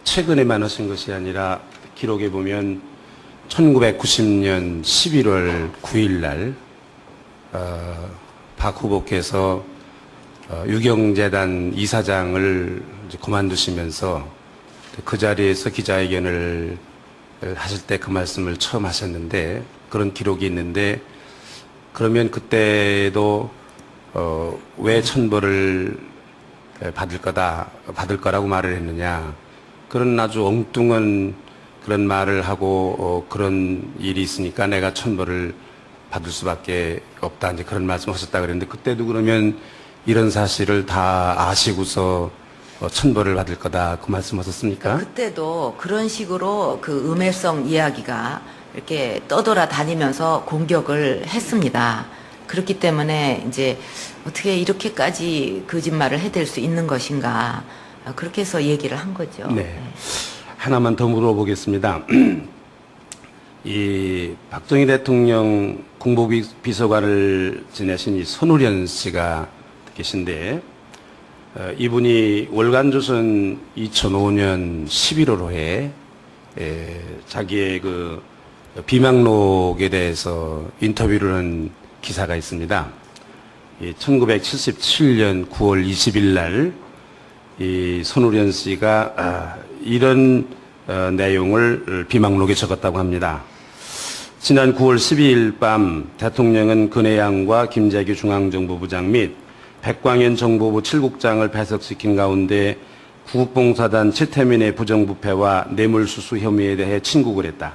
최근에만 하신 것이 아니라 기록에 보면 1990년 11월 9일 날 박 후보께서 유경재단 이사장을 이제 그만두시면서 그 자리에서 기자회견을 하실 때 그 말씀을 처음 하셨는데, 그런 기록이 있는데, 그러면 그때도 왜 천벌을 받을 거라고 말을 했느냐, 그런 아주 엉뚱한 그런 말을 하고 그런 일이 있으니까 내가 천벌을 받을 수밖에 없다, 이제 그런 말씀하셨다 그랬는데, 그때도 그러면 이런 사실을 다 아시고서 천벌을 받을 거다, 그 말씀하셨습니까? 그때도 그런 식으로 그 음해성 이야기가 이렇게 떠돌아다니면서 공격을 했습니다. 그렇기 때문에 이제 어떻게 이렇게까지 거짓말을 해댈 수 있는 것인가, 그렇게 해서 얘기를 한 거죠. 네. 하나만 더 물어보겠습니다. 이 박정희 대통령 국무비서관을 지내신 이 손우련 씨가 계신데, 이분이 월간조선 2005년 11월호에 자기의 그 비망록에 대해서 인터뷰를 한 기사가 있습니다. 1977년 9월 20일 날 이 손우련 씨가 이런 내용을 비망록에 적었다고 합니다. 지난 9월 12일 밤 대통령은 근해양과 김재규 중앙정보부장 및 백광현 정보부 7국장을 배석시킨 가운데 구국봉사단 최태민의 부정부패와 뇌물수수 혐의에 대해 친국을 했다.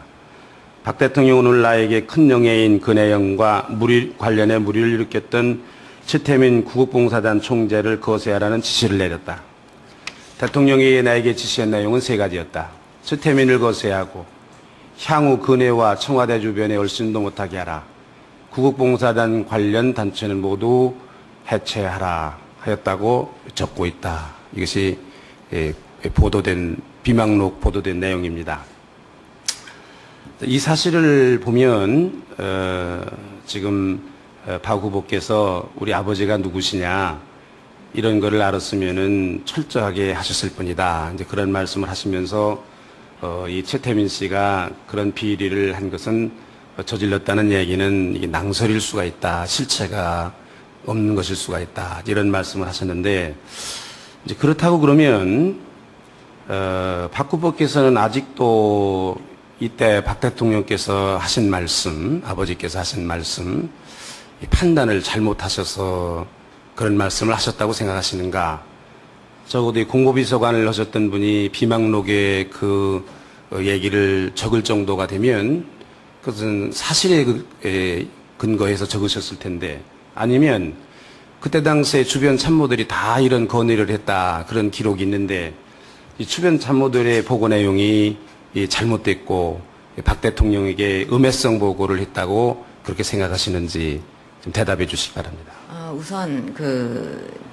박 대통령은 오늘 나에게 큰 영예인 근해영과 관련해 무리를 일으켰던 최태민 구국봉사단 총재를 거세하라는 지시를 내렸다. 대통령이 나에게 지시한 내용은 세 가지였다. 최태민을 거세하고 향후 근해와 청와대 주변에 얼씬도 못하게 하라. 구국봉사단 관련 단체는 모두 해체하라 하였다고 적고 있다. 이것이 보도된 비망록 보도된 내용입니다. 이 사실을 보면 지금 박 후보께서 우리 아버지가 누구시냐 이런 거를 알았으면은 철저하게 하셨을 뿐이다, 이제 그런 말씀을 하시면서 이 최태민 씨가 그런 비리를 한 것은 저질렀다는 얘기는 이게 낭설일 수가 있다, 실체가 없는 것일 수가 있다, 이런 말씀을 하셨는데, 이제 그렇다고 그러면 박 후보께서는 아직도 이때 박 대통령께서 하신 말씀, 아버지께서 하신 말씀, 판단을 잘못하셔서 그런 말씀을 하셨다고 생각하시는가? 적어도 공보비서관을 하셨던 분이 비망록에 그 얘기를 적을 정도가 되면 그것은 사실에 근거해서 적으셨을 텐데, 아니면 그때 당시에 주변 참모들이 다 이런 건의를 했다, 그런 기록이 있는데 이 주변 참모들의 보고 내용이 잘못됐고 박 대통령에게 음해성 보고를 했다고 그렇게 생각하시는지 좀 대답해 주시기 바랍니다. 우선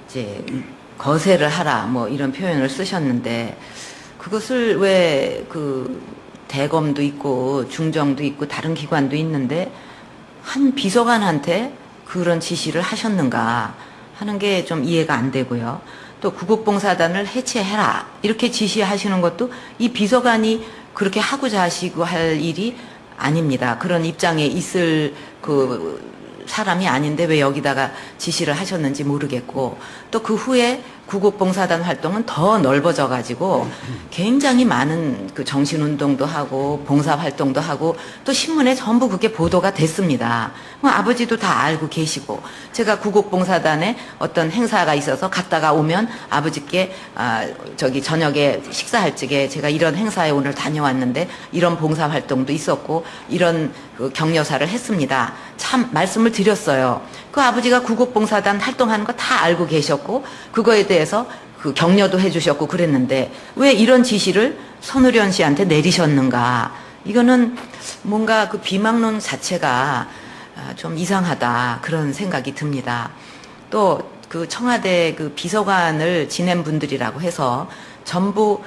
이제 거세를 하라 뭐 이런 표현을 쓰셨는데, 그것을 왜 대검도 있고 중정도 있고 다른 기관도 있는데 한 비서관한테 그런 지시를 하셨는가 하는 게 좀 이해가 안 되고요. 또 구국봉사단을 해체해라 이렇게 지시하시는 것도 이 비서관이 그렇게 하고자 하시고 할 일이 아닙니다. 그런 입장에 있을 사람이 아닌데 왜 여기다가 지시를 하셨는지 모르겠고, 또 그 후에 구국봉사단 활동은 더 넓어져 가지고 굉장히 많은 정신운동도 하고 봉사활동도 하고 또 신문에 전부 그게 보도가 됐습니다. 아버지도 다 알고 계시고, 제가 구국봉사단에 어떤 행사가 있어서 갔다가 오면 아버지께 저녁에 식사할 적에 제가 이런 행사에 오늘 다녀왔는데 이런 봉사활동도 있었고 이런 격려사를 했습니다, 참 말씀을 드렸어요. 그 아버지가 구국봉사단 활동하는 거 다 알고 계셨고 그거에 대해서 격려도 해주셨고 그랬는데 왜 이런 지시를 손우련 씨한테 내리셨는가? 이거는 뭔가 비망론 자체가 좀 이상하다, 그런 생각이 듭니다. 또 청와대 비서관을 지낸 분들이라고 해서 전부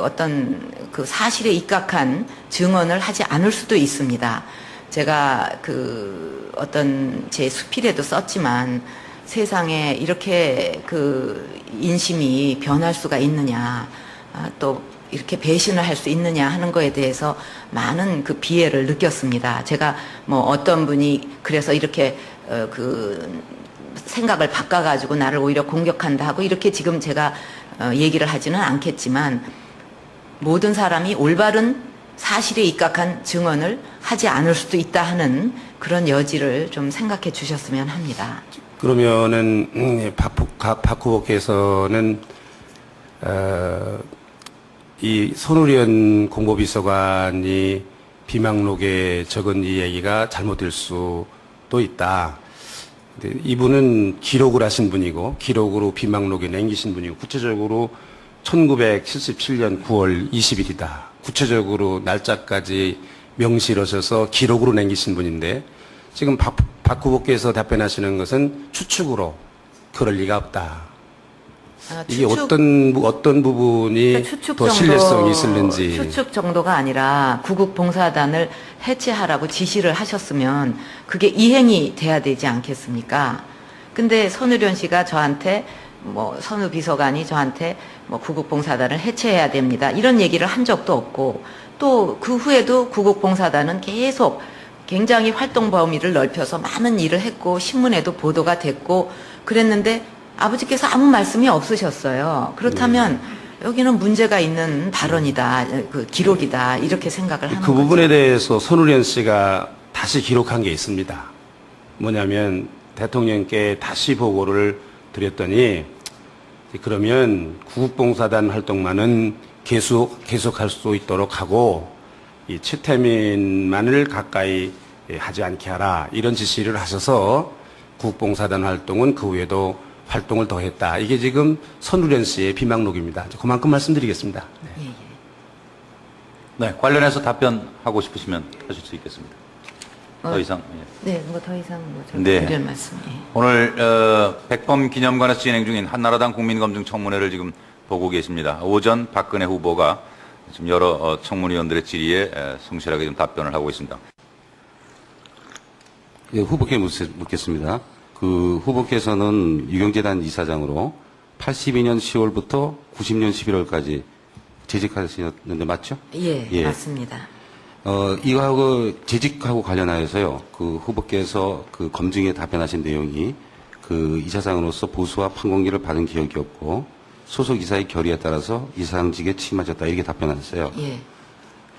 어떤 사실에 입각한 증언을 하지 않을 수도 있습니다. 제가 어떤 제 수필에도 썼지만 세상에 이렇게 인심이 변할 수가 있느냐, 또 이렇게 배신을 할 수 있느냐 하는 거에 대해서 많은 그 비애를 느꼈습니다. 제가 뭐 어떤 분이 그래서 이렇게 그 생각을 바꿔가지고 나를 오히려 공격한다 하고 이렇게 지금 제가 얘기를 하지는 않겠지만 모든 사람이 올바른 사실에 입각한 증언을 하지 않을 수도 있다 하는 그런 여지를 좀 생각해 주셨으면 합니다. 그러면은 박 후보께서는 이 손우련 공보비서관이 비망록에 적은 이 얘기가 잘못될 수도 있다. 근데 이분은 기록을 하신 분이고 기록으로 비망록에 남기신 분이고 구체적으로 1977년 9월 20일이다. 구체적으로 날짜까지 명시하셔서 기록으로 남기신 분인데 지금 박 후보께서 답변하시는 것은 추측으로 그럴 리가 없다. 이게 어떤 부분이 그러니까 추측 더 정도, 신뢰성이 있을는지. 추측 정도가 아니라 구국봉사단을 해체하라고 지시를 하셨으면 그게 이행이 돼야 되지 않겠습니까? 근데 손우련 씨가 저한테 뭐 선우 비서관이 저한테 뭐 구국봉사단을 해체해야 됩니다. 이런 얘기를 한 적도 없고 또 그 후에도 구국봉사단은 계속 굉장히 활동 범위를 넓혀서 많은 일을 했고 신문에도 보도가 됐고 그랬는데 아버지께서 아무 말씀이 없으셨어요. 그렇다면 여기는 문제가 있는 발언이다, 그 기록이다 이렇게 생각을 하는 그 거죠. 부분에 대해서 손우련 씨가 다시 기록한 게 있습니다. 뭐냐면 대통령께 다시 보고를 드렸더니 그러면 구국봉사단 활동만은 계속할 수 있도록 하고 이 최태민만을 가까이 하지 않게 하라 이런 지시를 하셔서 구국봉사단 활동은 그 후에도 활동을 더했다. 이게 지금 손우련 씨의 비망록입니다. 그만큼 말씀드리겠습니다. 네. 예, 예. 네, 관련해서 답변하고 싶으시면 하실 수 있겠습니다. 더 이상. 예. 네, 뭐 더 이상 뭐 네. 드릴 말씀. 예. 오늘 백범 기념관에서 진행 중인 한나라당 국민검증 청문회를 지금 보고 계십니다. 오전 박근혜 후보가 지금 여러 청문위원들의 질의에 성실하게 좀 답변을 하고 있습니다. 예, 후보께 묻겠습니다. 그 후보께서는 유경재단 이사장으로 82년 10월부터 90년 11월까지 재직하셨는데 맞죠? 예, 예. 맞습니다. 이거하고 재직하고 관련하여서요. 그 후보께서 그 검증에 답변하신 내용이 그 이사장으로서 보수와 판공기를 받은 기억이 없고 소속 이사의 결의에 따라서 이사장직에 취임하셨다 이렇게 답변하셨어요. 예.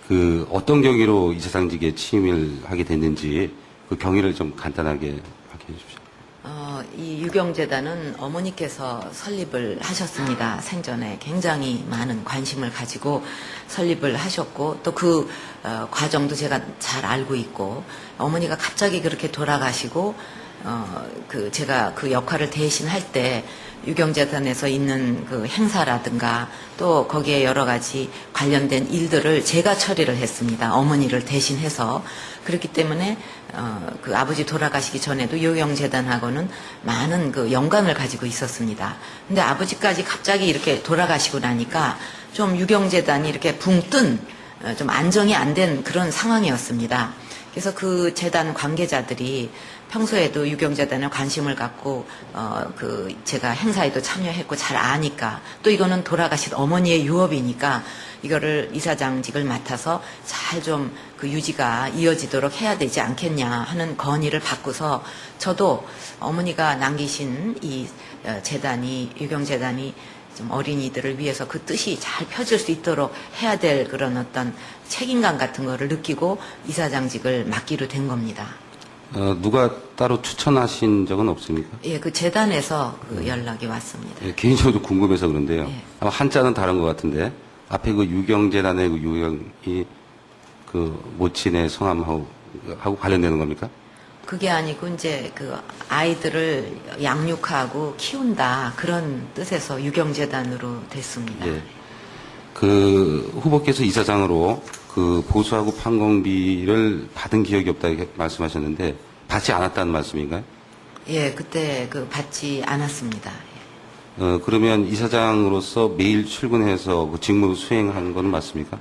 그 어떤 경위로 이사장직에 취임을 하게 됐는지 그 경위를 좀 간단하게 밝혀 주십시오. 이 유경재단은 어머니께서 설립을 하셨습니다. 생전에 굉장히 많은 관심을 가지고 설립을 하셨고 또 그 과정도 제가 잘 알고 있고 어머니가 갑자기 그렇게 돌아가시고 제가 그 역할을 대신할 때 유경재단에서 있는 그 행사라든가 또 거기에 여러 가지 관련된 일들을 제가 처리를 했습니다. 어머니를 대신해서. 그렇기 때문에 그 아버지 돌아가시기 전에도 유경재단하고는 많은 그 연관을 가지고 있었습니다. 근데 아버지까지 갑자기 이렇게 돌아가시고 나니까 좀 유경재단이 이렇게 붕 뜬 좀 안정이 안 된 그런 상황이었습니다. 그래서 그 재단 관계자들이 평소에도 유경재단에 관심을 갖고 제가 행사에도 참여했고 잘 아니까 또 이거는 돌아가신 어머니의 유업이니까 이거를 이사장직을 맡아서 잘 좀 그 유지가 이어지도록 해야 되지 않겠냐 하는 건의를 받고서 저도 어머니가 남기신 이 재단이 유경재단이 좀 어린이들을 위해서 그 뜻이 잘 펴질 수 있도록 해야 될 그런 어떤 책임감 같은 거를 느끼고 이사장직을 맡기로 된 겁니다. 누가 따로 추천하신 적은 없습니까? 예, 그 재단에서 그 연락이 왔습니다. 예, 개인적으로 궁금해서 그런데요. 예. 아마 한자는 다른 것 같은데 앞에 그 유경재단의 그 유경이 그 모친의 성함하고 관련되는 겁니까? 그게 아니고 이제 그 아이들을 양육하고 키운다 그런 뜻에서 유경재단으로 됐습니다. 예. 그 후보께서 이사장으로 그 보수하고 판공비를 받은 기억이 없다 이렇게 말씀하셨는데 받지 않았다는 말씀인가요? 예, 그때 그 받지 않았습니다. 그러면 이사장으로서 매일 출근해서 그 직무 수행하는 건 맞습니까?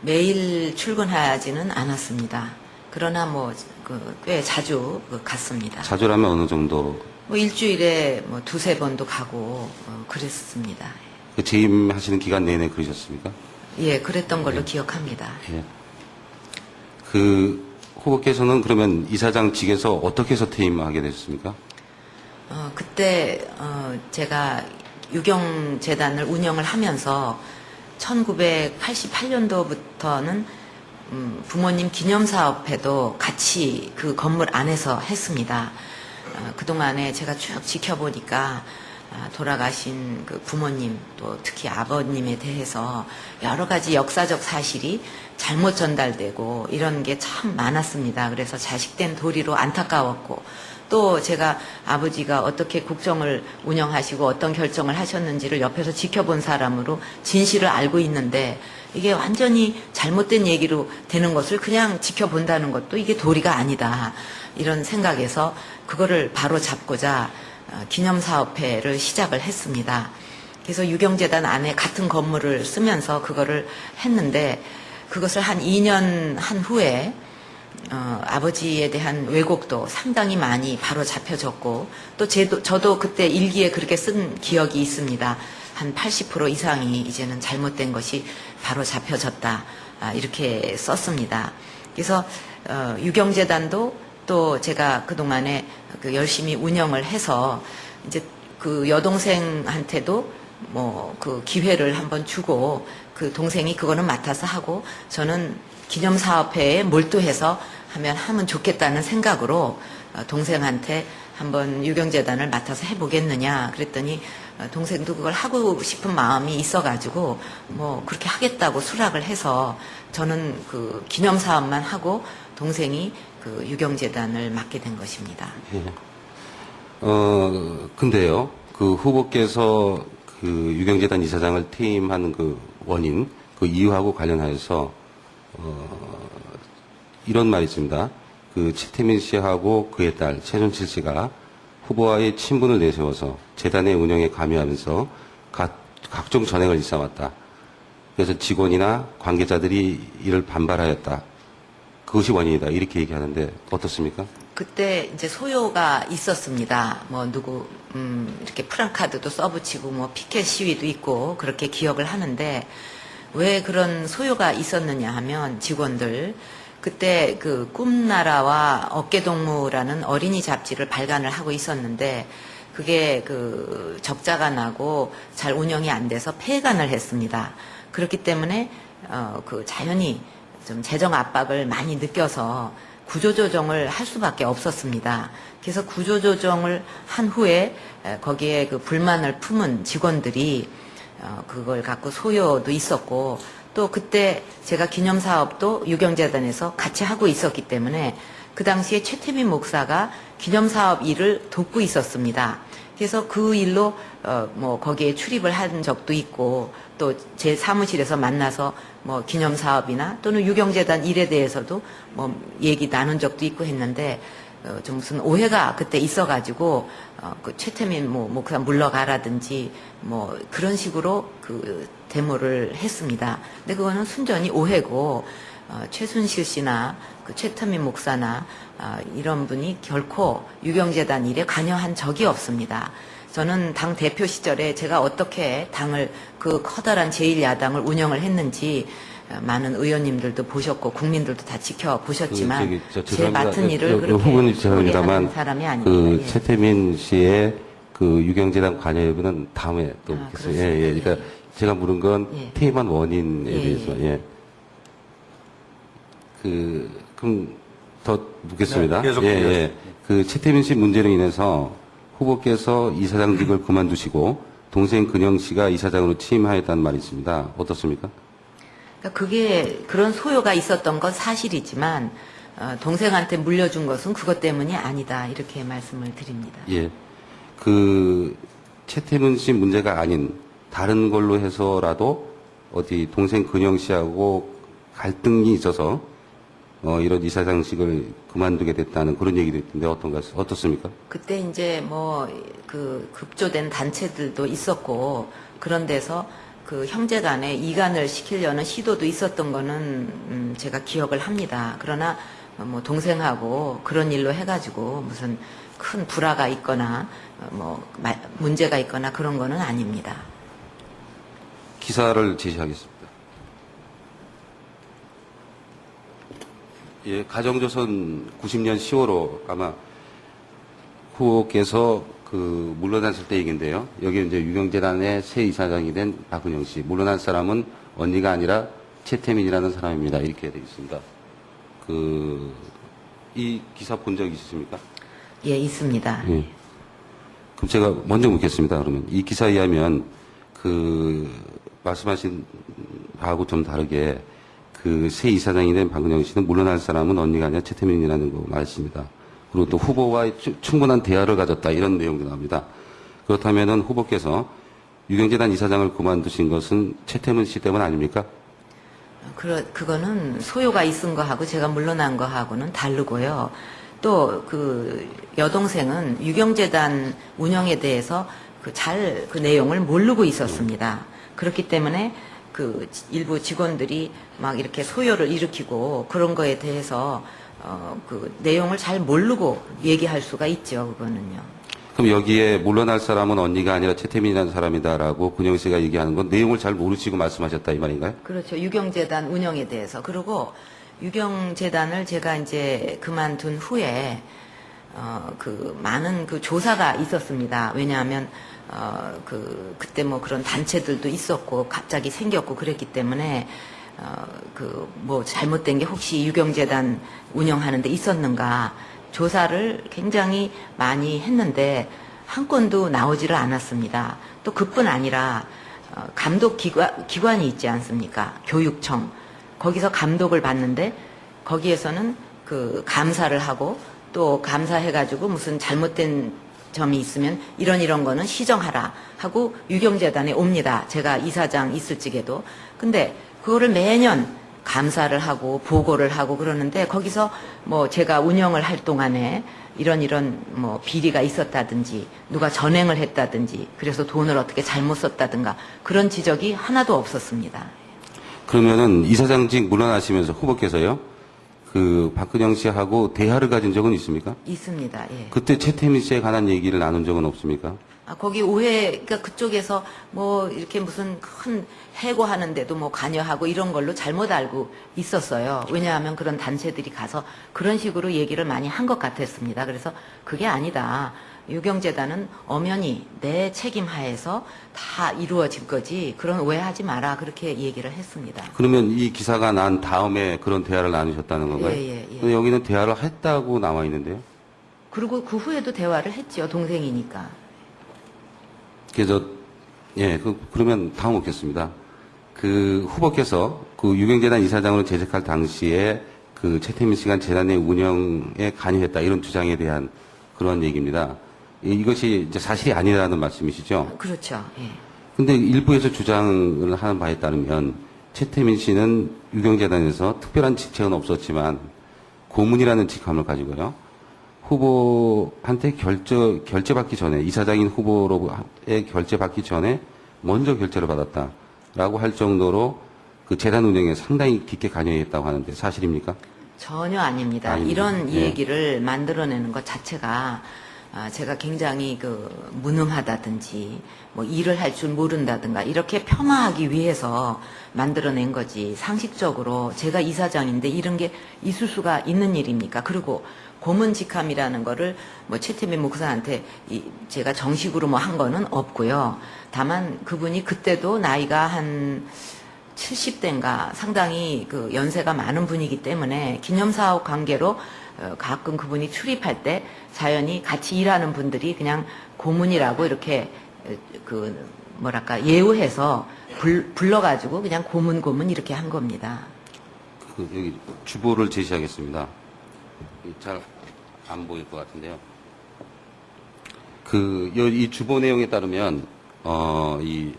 매일 출근하지는 않았습니다. 그러나 꽤 자주 갔습니다. 자주라면 어느 정도? 뭐 일주일에 뭐 두세 번도 가고 그랬습니다. 그 재임하시는 기간 내내 그러셨습니까? 예, 그랬던 걸로 기억합니다. 예. 그 후보께서는 그러면 이사장 직에서 어떻게 해서 퇴임하게 되셨습니까? 그때 제가 유경재단을 운영을 하면서 1988년도부터는 부모님 기념사업회도 같이 그 건물 안에서 했습니다. 그동안에 제가 쭉 지켜보니까 돌아가신 그 부모님 또 특히 아버님에 대해서 여러 가지 역사적 사실이 잘못 전달되고 이런 게 참 많았습니다. 그래서 자식된 도리로 안타까웠고 또 제가 아버지가 어떻게 국정을 운영하시고 어떤 결정을 하셨는지를 옆에서 지켜본 사람으로 진실을 알고 있는데 이게 완전히 잘못된 얘기로 되는 것을 그냥 지켜본다는 것도 이게 도리가 아니다. 이런 생각에서 그거를 바로 잡고자 기념사업회를 시작을 했습니다. 그래서 유경재단 안에 같은 건물을 쓰면서 그거를 했는데 그것을 한 2년 한 후에 아버지에 대한 왜곡도 상당히 많이 바로 잡혀졌고 또 저도 그때 일기에 그렇게 쓴 기억이 있습니다. 한 80% 이상이 이제는 잘못된 것이 바로 잡혀졌다. 이렇게 썼습니다. 그래서 유경재단도 또 제가 그동안에 그 열심히 운영을 해서 이제 그 여동생한테도 뭐 그 기회를 한번 주고 그 동생이 그거는 맡아서 하고 저는 기념사업회에 몰두해서 하면 좋겠다는 생각으로 동생한테 한번 유경재단을 맡아서 해보겠느냐 그랬더니 동생도 그걸 하고 싶은 마음이 있어가지고 뭐 그렇게 하겠다고 수락을 해서 저는 그 기념사업만 하고 동생이 그 유경재단을 맡게 된 것입니다. 예. 근데요, 그 후보께서 그 유경재단 이사장을 퇴임하는 그 원인, 그 이유하고 관련하여서, 이런 말이 있습니다. 그 최태민 씨하고 그의 딸 최순실 씨가 후보와의 친분을 내세워서 재단의 운영에 관여하면서 각종 전횡을 일삼았다. 그래서 직원이나 관계자들이 이를 반발하였다. 그것이 원인이다. 이렇게 얘기하는데 어떻습니까? 그때 이제 소요가 있었습니다. 뭐 이렇게 프랑카드도 써붙이고 뭐 피켓 시위도 있고 그렇게 기억을 하는데 왜 그런 소요가 있었느냐 하면 직원들 그때 그 꿈나라와 어깨동무라는 어린이 잡지를 발간을 하고 있었는데 그게 그 적자가 나고 잘 운영이 안 돼서 폐간을 했습니다. 그렇기 때문에 그 자연히 좀 재정 압박을 많이 느껴서 구조조정을 할 수밖에 없었습니다. 그래서 구조조정을 한 후에 거기에 그 불만을 품은 직원들이 그걸 갖고 소요도 있었고 또 그때 제가 기념사업도 유경재단에서 같이 하고 있었기 때문에 그 당시에 최태민 목사가 기념사업 일을 돕고 있었습니다. 그래서 그 일로 뭐 거기에 출입을 한 적도 있고 또 제 사무실에서 만나서 뭐 기념사업이나 또는 유경재단 일에 대해서도 뭐 얘기 나눈 적도 있고 했는데 좀 무슨 오해가 그때 있어가지고 그 최태민 뭐 목사 물러가라든지 뭐 그런 식으로 그 데모를 했습니다. 근데 그거는 순전히 오해고 최순실 씨나 그 최태민 목사나 이런 분이 결코 유경재단 일에 관여한 적이 없습니다. 저는 당 대표 시절에 제가 어떻게 당을 그 커다란 제1야당을 운영을 했는지 많은 의원님들도 보셨고 국민들도 다 지켜보셨지만 제 맡은 일을 그렇게 후보님 소홀히 죄송합니다만 하는 사람이 그 아닙니다. 예. 최태민 씨의 그 유경재단 관여 여부는 다음에 또 묻겠어요. 그렇습니다. 예, 예. 그러니까 제가 물은 건 예. 퇴임한 원인에 예, 대해서 예. 그럼 더 묻겠습니다. 네, 계속 예, 드려요. 예. 그 최태민 씨 문제로 인해서 후보께서 이사장직을 그만두시고 동생 근영 씨가 이사장으로 취임하였다는 말이 있습니다. 어떻습니까? 그러니까 그게 그런 소요가 있었던 건 사실이지만 동생한테 물려준 것은 그것 때문이 아니다 이렇게 말씀을 드립니다. 예. 그 최태민 씨 문제가 아닌 다른 걸로 해서라도 어디 동생 근영 씨하고 갈등이 있어서 이런 이사장직을 그만두게 됐다는 그런 얘기도 있던데 어떻습니까? 그때 이제 뭐 그 급조된 단체들도 있었고 그런 데서 그 형제간에 이간을 시키려는 시도도 있었던 거는 제가 기억을 합니다. 그러나 뭐 동생하고 그런 일로 해가지고 무슨 큰 불화가 있거나 뭐 문제가 있거나 그런 거는 아닙니다. 기사를 제시하겠습니다. 예, 가정조선 90년 10월호 아마 후보께서 물러났을 때 얘기인데요. 여기 이제 유경재단의 새 이사장이 된 박은영 씨. 물러난 사람은 언니가 아니라 최태민이라는 사람입니다. 이렇게 되어 있습니다. 이 기사 본 적 있으십니까? 예, 있습니다. 예. 그럼 제가 먼저 묻겠습니다. 그러면 이 기사에 의하면 말씀하신 바하고 좀 다르게 새 이사장이 된 박은영 씨는 물러날 사람은 언니가 아니라 최태민이라는 거 말씀입니다. 그리고 또 후보와 충분한 대화를 가졌다 이런 내용도 나옵니다. 그렇다면은 후보께서 유경재단 이사장을 그만두신 것은 최태민 씨 때문 아닙니까? 그거는 소요가 있은 거하고 제가 물러난 거하고는 다르고요. 또 여동생은 유경재단 운영에 대해서 그 내용을 모르고 있었습니다. 그렇기 때문에 일부 직원들이 막 이렇게 소요를 일으키고 그런 거에 대해서 내용을 잘 모르고 얘기할 수가 있죠. 그거는요. 그럼 여기에 물러날 사람은 언니가 아니라 최태민이라는 사람이다라고 근영 씨가 얘기하는 건 내용을 잘 모르시고 말씀하셨다 이 말인가요? 그렇죠. 유경재단 운영에 대해서. 그리고 유경재단을 제가 이제 그만둔 후에 많은 조사가 있었습니다. 왜냐하면 그때 뭐 그런 단체들도 있었고 갑자기 생겼고 그랬기 때문에 잘못된 게 혹시 유경재단 운영하는 데 있었는가 조사를 굉장히 많이 했는데 한 건도 나오지를 않았습니다. 또 그뿐 아니라 감독 기관이 있지 않습니까? 교육청. 거기서 감독을 받는데 거기에서는 감사를 하고 또 감사해가지고 무슨 잘못된 점이 있으면 이런 거는 시정하라 하고 유경재단에 옵니다. 제가 이사장 있을 적에도. 근데 그거를 매년 감사를 하고 보고를 하고 그러는데 거기서 뭐 제가 운영을 할 동안에 이런 뭐 비리가 있었다든지 누가 전횡을 했다든지 그래서 돈을 어떻게 잘못 썼다든가 그런 지적이 하나도 없었습니다. 그러면은 이사장직 물러나시면서 후보께서요, 박근영 씨하고 대화를 가진 적은 있습니까? 있습니다. 예. 그때 최태민 씨에 관한 얘기를 나눈 적은 없습니까? 거기 그러니까 그쪽에서 뭐 이렇게 무슨 큰 해고하는데도 뭐 관여하고 이런 걸로 잘못 알고 있었어요. 왜냐하면 그런 단체들이 가서 그런 식으로 얘기를 많이 한 것 같았습니다. 그래서 그게 아니다. 유경재단은 엄연히 내 책임 하에서 다 이루어질 거지 그런 오해하지 마라 그렇게 얘기를 했습니다. 그러면 이 기사가 난 다음에 그런 대화를 나누셨다는 건가요? 예. 근데 여기는 대화를 했다고 나와 있는데요. 그리고 그 후에도 대화를 했죠. 동생이니까. 그래서 그러면 다음 묻겠습니다. 후보께서 유경재단 이사장으로 재직할 당시에 최태민 씨가 재단의 운영에 관여했다 이런 주장에 대한 그런 얘기입니다. 이것이 이제 사실이 아니라는 말씀이시죠? 그렇죠. 예. 근데 일부에서 주장을 하는 바에 따르면 최태민 씨는 유경재단에서 특별한 직책은 없었지만 고문이라는 직함을 가지고요. 후보한테 결제받기 전에 이사장인 후보로의 결제받기 전에 먼저 결제를 받았다라고 할 정도로 재단 운영에 상당히 깊게 관여했다고 하는데 사실입니까? 전혀 아닙니다. 아닙니다. 이런 예. 얘기를 만들어내는 것 자체가 제가 굉장히 무능하다든지 뭐 일을 할 줄 모른다든가 이렇게 폄하하기 위해서 만들어낸 거지 상식적으로 제가 이사장인데 이런 게 있을 수가 있는 일입니까? 그리고 고문직함이라는 거를 뭐 최태민 목사한테 제가 정식으로 뭐 한 거는 없고요. 다만 그분이 그때도 나이가 한 70대인가 상당히 연세가 많은 분이기 때문에 기념사업 관계로 가끔 그분이 출입할 때 자연히 같이 일하는 분들이 그냥 고문이라고 이렇게 예우해서 불러가지고 그냥 고문 이렇게 한 겁니다. 여기 주보를 제시하겠습니다. 잘 안 보일 것 같은데요. 이 주보 내용에 따르면 이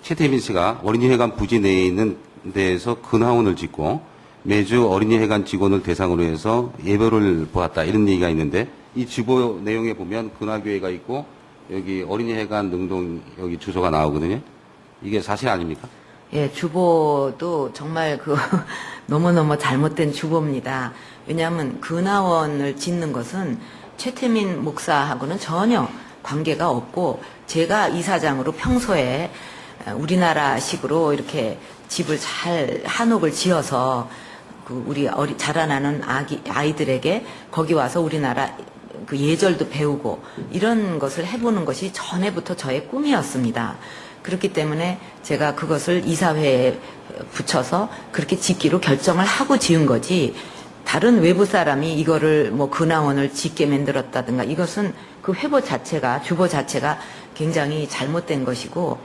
최태민 씨가 어린이회관 부지 내에 있는 데에서 근하원을 짓고 매주 어린이회관 직원을 대상으로 해서 예배를 보았다 이런 얘기가 있는데 이 주보 내용에 보면 근하교회가 있고 여기 어린이회관 능동 여기 주소가 나오거든요. 이게 사실 아닙니까? 예, 주보도 정말 너무너무 잘못된 주보입니다. 왜냐하면 근하원을 짓는 것은 최태민 목사하고는 전혀 관계가 없고 제가 이사장으로 평소에 우리나라식으로 이렇게 집을 잘 한옥을 지어서 그 우리 자라나는 아이들에게 거기 와서 우리나라 그 예절도 배우고 이런 것을 해보는 것이 전에부터 저의 꿈이었습니다. 그렇기 때문에 제가 그것을 이사회에 붙여서 그렇게 짓기로 결정을 하고 지은 거지, 다른 외부 사람이 이거를 뭐 근황원을 짓게 만들었다든가, 이것은 그 회보 자체가, 주보 자체가 굉장히 잘못된 것이고,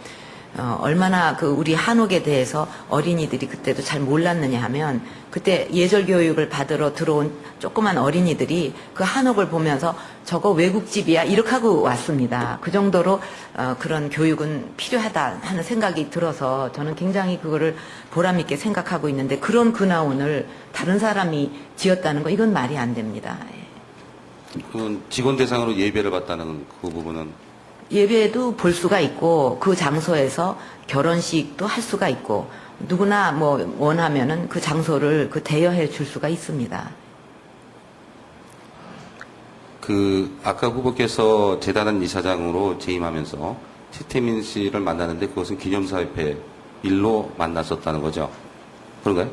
얼마나 그 우리 한옥에 대해서 어린이들이 그때도 잘 몰랐느냐 하면, 그때 예절 교육을 받으러 들어온 조그만 어린이들이 그 한옥을 보면서 저거 외국집이야 이렇게 하고 왔습니다. 그 정도로 그런 교육은 필요하다 하는 생각이 들어서 저는 굉장히 그거를 보람 있게 생각하고 있는데, 그런 근화원을 다른 사람이 지었다는 거, 이건 말이 안 됩니다. 그건 직원 대상으로 예배를 받다는 그 부분은 예배도 볼 수가 있고 그 장소에서 결혼식도 할 수가 있고 누구나 뭐 원하면은 그 장소를 그 대여해 줄 수가 있습니다. 그 아까 후보께서 재단은 이사장으로 재임하면서 최태민 씨를 만나는데 그것은 기념사회회 일로 만났었다는 거죠. 그런가요?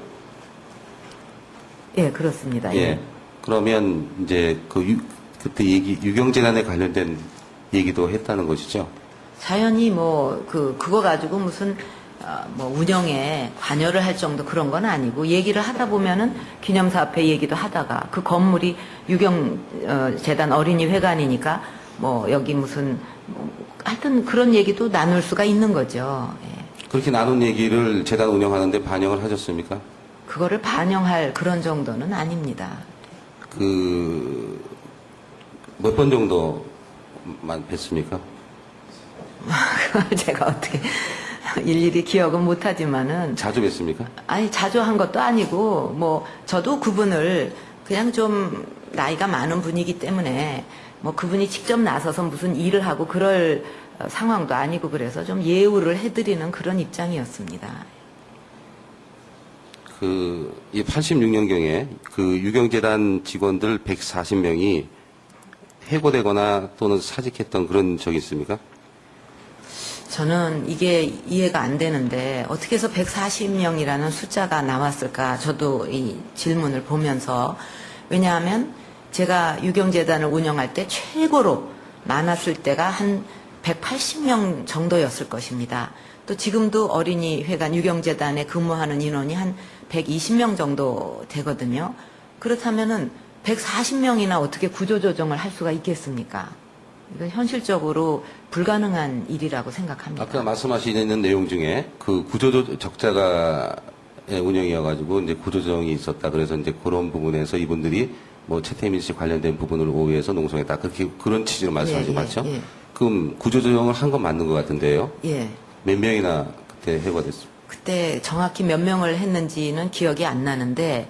예, 그렇습니다. 예. 그러면 이제 그때 유경재단에 관련된 얘기도 했다는 것이죠. 자연히 뭐 그거 가지고 무슨 뭐 운영에 관여를 할 정도 그런 건 아니고, 얘기를 하다 보면은 기념사업회 얘기도 하다가 그 건물이 재단 어린이 회관이니까 뭐 여기 무슨 하여튼 그런 얘기도 나눌 수가 있는 거죠. 예. 그렇게 나눈 얘기를 재단 운영하는데 반영을 하셨습니까? 그거를 반영할 그런 정도는 아닙니다. 몇 번 정도만 뵀습니까? 그걸 제가 어떻게 일일이 기억은 못하지만은, 자주 뵀습니까? 아니 자주 한 것도 아니고, 뭐 저도 그분을 그냥 좀 나이가 많은 분이기 때문에 뭐 그분이 직접 나서서 무슨 일을 하고 그럴 상황도 아니고, 그래서 좀 예우를 해드리는 그런 입장이었습니다. 이 86년경에 그 유경재단 직원들 140명이 해고되거나 또는 사직했던 그런 적이 있습니까? 저는 이게 이해가 안 되는데 어떻게 해서 140명이라는 숫자가 나왔을까, 저도 이 질문을 보면서. 왜냐하면 제가 유경재단을 운영할 때 최고로 많았을 때가 한 180명 정도였을 것입니다. 또 지금도 어린이 회관 유경재단에 근무하는 인원이 한 120명 정도 되거든요. 그렇다면은 140명이나 어떻게 구조조정을 할 수가 있겠습니까? 이건 현실적으로 불가능한 일이라고 생각합니다. 아까 말씀하시는 내용 중에 그 적자가 운영이어가지고 이제 구조조정이 있었다. 그래서 이제 그런 부분에서 이분들이 뭐 최태민 씨 관련된 부분을 오해해서 농성했다. 그런 취지로 말씀하신 거 맞죠? 예. 그럼 구조조정을 한 건 맞는 것 같은데요. 예. 몇 명이나 그때 해고됐습니까? 그때 정확히 몇 명을 했는지는 기억이 안 나는데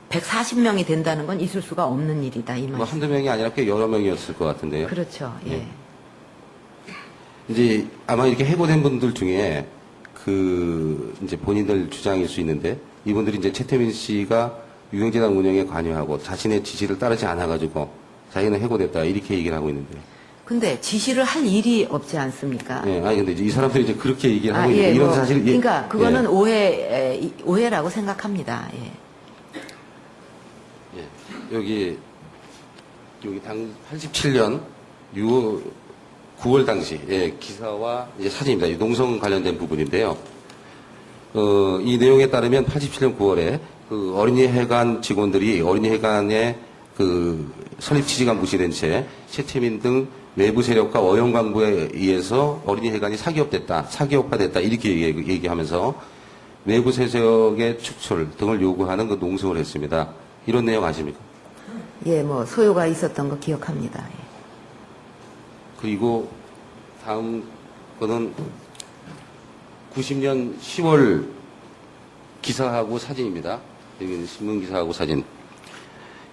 140명이 된다는 건 있을 수가 없는 일이다, 이 뭐 말씀. 한두 명이 아니라 꽤 여러 명이었을 것 같은데요. 그렇죠. 예. 예. 이제 아마 이렇게 해고된 분들 중에 이제 본인들 주장일 수 있는데, 이분들이 이제 최태민 씨가 유경재단 운영에 관여하고 자신의 지시를 따르지 않아가지고 자기는 해고됐다 이렇게 얘기를 하고 있는데. 근데 지시를 할 일이 없지 않습니까? 예, 아니 근데 이제 이 사람들이 이제 그렇게 얘기를 하고 있는데 예, 이런 뭐, 사실. 그러니까 그거는 예. 오해라고 생각합니다. 예. 예. 여기 당 87년 9월 당시 기사와 이제 사진입니다. 이 농성 관련된 부분인데요. 이 내용에 따르면 87년 9월에 그 어린이회관 직원들이 어린이회관의 그 설립 취지가 무시된 채 최태민 등 외부 세력과 어영광부에 의해서 어린이회관이 사기업화됐다 이렇게 얘기하면서 외부 세력의 축출 등을 요구하는 그 농성을 했습니다. 이런 내용 아십니까? 예, 뭐 소요가 있었던 거 기억합니다. 예. 그리고 다음 거는 90년 10월 기사하고 사진입니다. 여기는 신문 기사하고 사진.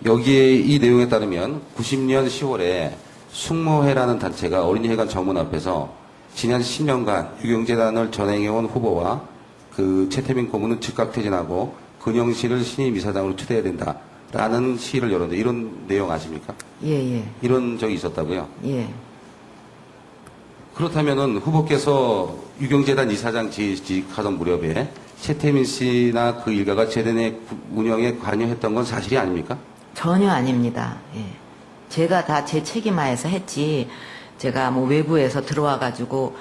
여기에 이 내용에 따르면 90년 10월에 숙모회라는 단체가 어린이회관 정문 앞에서 지난 10년간 유경재단을 전행해온 후보와 그 최태민 고문은 즉각 퇴진하고 근영 씨를 신임 이사장으로 추대해야 된다라는 시위를 열었는데, 이런 내용 아십니까? 예. 이런 적이 있었다고요? 예. 그렇다면은 후보께서 유경재단 이사장 지직하던 무렵에 최태민 씨나 그 일가가 재단의 운영에 관여했던 건 사실이 아닙니까? 전혀 아닙니다. 예. 제가 다 제 책임하에서 했지, 제가 뭐 외부에서 들어와가지고,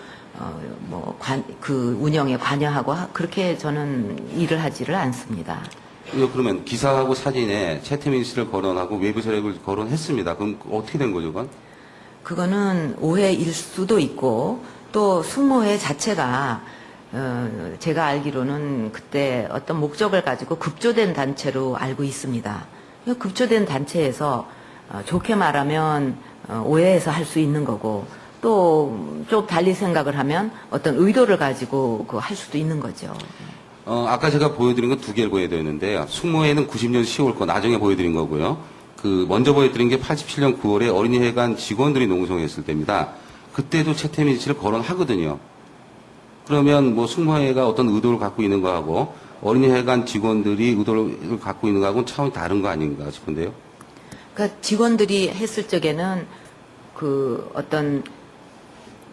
그 운영에 관여하고, 그렇게 저는 일을 하지를 않습니다. 그러면 기사하고 사진에 최태민 씨를 거론하고 외부 세력을 거론했습니다. 그럼 어떻게 된 거죠, 그건? 그거는 오해일 수도 있고, 또 숙모회 자체가, 제가 알기로는 그때 어떤 목적을 가지고 급조된 단체로 알고 있습니다. 급조된 단체에서 좋게 말하면 오해해서 할 수 있는 거고, 또 좀 달리 생각을 하면 어떤 의도를 가지고 할 수도 있는 거죠. 아까 제가 보여드린 건 두 개를 보여드렸는데요. 숙모회는 90년 10월 거 나중에 보여드린 거고요. 먼저 보여드린 게 87년 9월에 어린이회관 직원들이 농성했을 때입니다. 그때도 최태민 씨를 거론하거든요. 그러면 뭐 숙모회가 어떤 의도를 갖고 있는 거하고 어린이회관 직원들이 의도를 갖고 있는 거하고는 차원이 다른 거 아닌가 싶은데요. 그러니까 직원들이 했을 적에는 그 어떤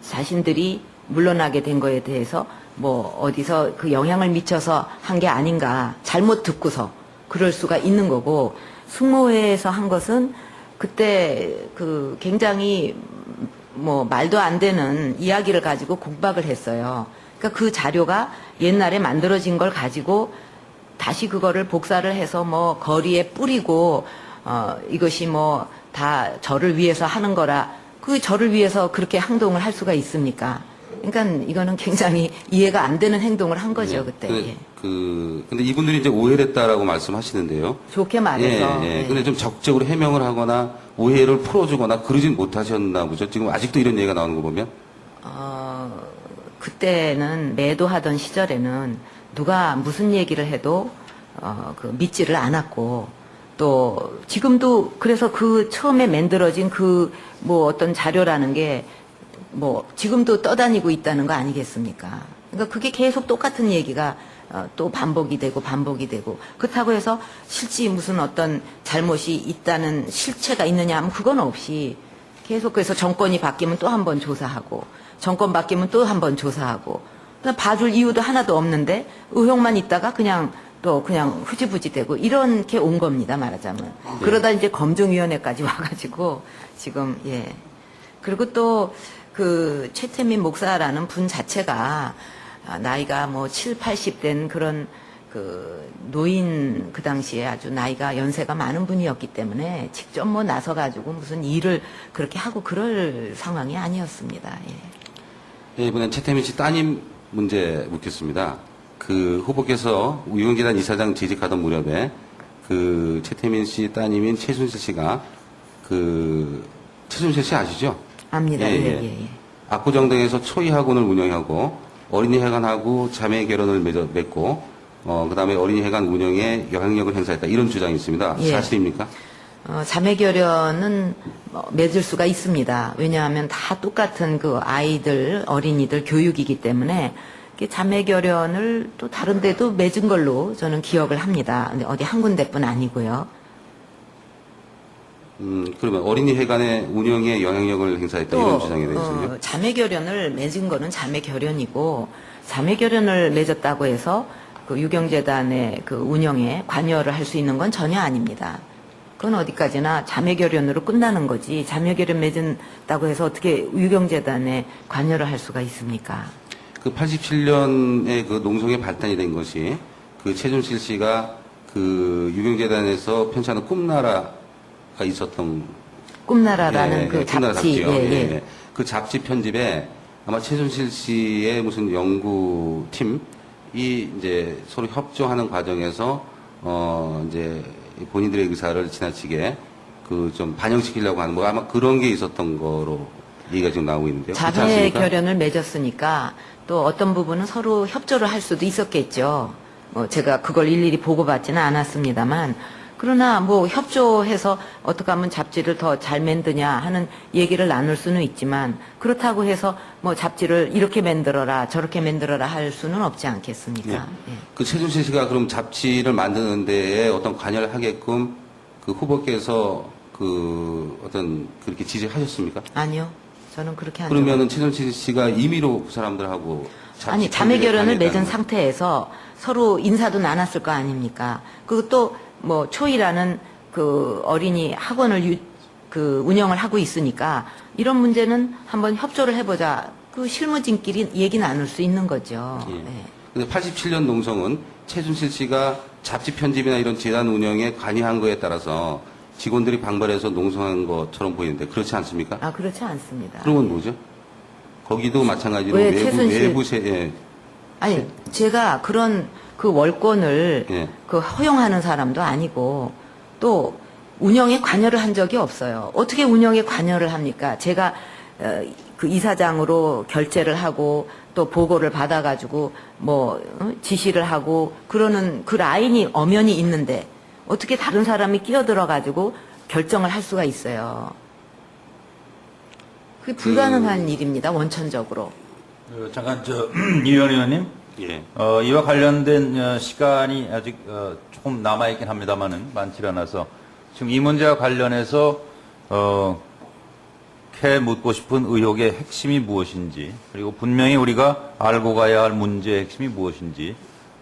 자신들이 물러나게 된 거에 대해서 뭐 어디서 그 영향을 미쳐서 한 게 아닌가, 잘못 듣고서 그럴 수가 있는 거고, 숙모회에서 한 것은 그때 그 굉장히 뭐 말도 안 되는 이야기를 가지고 공박을 했어요. 그러니까 그 자료가 옛날에 만들어진 걸 가지고 다시 그거를 복사를 해서 뭐 거리에 뿌리고, 이것이 뭐 다 저를 위해서 하는 거라, 그 저를 위해서 그렇게 행동을 할 수가 있습니까? 그러니까 이거는 굉장히 이해가 안 되는 행동을 한 거죠, 그때. 예. 근데 이분들이 이제 오해했다라고 말씀하시는데요. 좋게 말해서. 예, 예. 예. 근데 좀 적극적으로 해명을 하거나 오해를 풀어주거나 그러진 못하셨나 보죠. 지금 아직도 이런 얘기가 나오는 거 보면. 그때는 매도하던 시절에는 누가 무슨 얘기를 해도 믿지를 않았고, 또 지금도 그래서 그 처음에 만들어진 그 뭐 어떤 자료라는 게 뭐 지금도 떠다니고 있다는 거 아니겠습니까? 그러니까 그게 계속 똑같은 얘기가 또 반복이 되고 그렇다고 해서 실제 무슨 어떤 잘못이 있다는 실체가 있느냐 하면 그건 없이 계속, 그래서 정권이 바뀌면 또 한 번 조사하고, 정권 바뀌면 또 한 번 조사하고, 그냥 봐줄 이유도 하나도 없는데 의혹만 있다가 그냥 흐지부지 되고 이렇게 온 겁니다, 말하자면. 그러다 이제 검증위원회까지 와가지고 지금. 예. 그리고 또 그 최태민 목사라는 분 자체가 나이가 뭐 7, 80 된 그런 그 노인, 그 당시에 아주 나이가 연세가 많은 분이었기 때문에 직접 뭐 나서가지고 무슨 일을 그렇게 하고 그럴 상황이 아니었습니다. 예. 예, 이번엔 최태민 씨 따님 문제 묻겠습니다. 그 후보께서 유경재단 이사장 재직하던 무렵에 그 최태민 씨 따님인 최순실 씨가 최순실 씨 아시죠? 압니다. 예. 압구정동에서 초이학원을 운영하고 어린이회관하고 자매 결혼을 맺고 그다음에 어린이회관 운영에 영향력을 행사했다, 이런 주장이 있습니다. 예. 사실입니까? 자매 결연은 맺을 수가 있습니다. 왜냐하면 다 똑같은 그 아이들, 어린이들 교육이기 때문에 자매 결연을 또 다른 데도 맺은 걸로 저는 기억을 합니다. 근데 어디 한 군데뿐 아니고요. 그러면 어린이회관의 운영에 영향력을 행사했다, 이런 주장에 대해서요? 자매 결연을 맺은 거는 자매 결연이고, 자매 결연을 맺었다고 해서 그 유경재단의 그 운영에 관여를 할 수 있는 건 전혀 아닙니다. 그건 어디까지나 자매 결연으로 끝나는 거지, 자매 결연 맺은다고 해서 어떻게 유경재단에 관여를 할 수가 있습니까? 그 87년에 그 농성의 발단이 된 것이 그 최순실 씨가 그 유경재단에서 편찬한 꿈나라가 있었던 꿈나라라는 그 꿈나라 잡지. 잡지요. 예. 그 잡지 편집에 아마 최순실 씨의 무슨 연구팀이 이제 서로 협조하는 과정에서 이제 본인들의 의사를 지나치게 그 좀 반영시키려고 하는 뭐 아마 그런 게 있었던 거로 얘기가 지금 나오고 있는데요. 그렇지 자매 않습니까? 결연을 맺었으니까 또 어떤 부분은 서로 협조를 할 수도 있었겠죠. 제가 그걸 일일이 보고받지는 않았습니다만, 그러나 뭐 협조해서 어떻게 하면 잡지를 더 잘 만드냐 하는 얘기를 나눌 수는 있지만, 그렇다고 해서 뭐 잡지를 이렇게 만들어라 저렇게 만들어라 할 수는 없지 않겠습니까? 네. 예. 그 최순실 씨가 그럼 잡지를 만드는 데에 어떤 관여를 하게끔 그 후보께서 그 어떤 그렇게 지지하셨습니까? 아니요. 저는 그렇게 한 그러면은 최순실 씨가 임의로 그 사람들하고 아니, 자칫 자매 결혼을 관계를 맺은 다녔다는 상태에서 서로 인사도 나눴을 거 아닙니까? 그리고 또 뭐 초이라는 그 어린이 학원을 운영을 하고 있으니까 이런 문제는 한번 협조를 해보자. 그 실무진끼리 얘기 나눌 수 있는 거죠. 예. 네. 근데 87년 농성은 최순실 씨가 잡지 편집이나 이런 재단 운영에 관여한 거에 따라서 직원들이 방발해서 농성한 것처럼 보이는데 그렇지 않습니까? 아, 그렇지 않습니다. 그런 건 뭐죠? 거기도 마찬가지로 왜 최순실- 예. 아니, 제가 그런 그 월권을 예. 그 허용하는 사람도 아니고 또 운영에 관여를 한 적이 없어요. 어떻게 운영에 관여를 합니까? 제가 그 이사장으로 결재를 하고 또 보고를 받아가지고 뭐 지시를 하고 그러는 그 라인이 엄연히 있는데 어떻게 다른 사람이 끼어들어가지고 결정을 할 수가 있어요. 그게 불가능한 일입니다. 원천적으로. 잠깐 이현 의원님, 예. 이와 관련된 시간이 아직 조금 남아 있긴 합니다만은 많지 않아서 지금 이 문제와 관련해서 캐 묻고 싶은 의혹의 핵심이 무엇인지 그리고 분명히 우리가 알고 가야 할 문제의 핵심이 무엇인지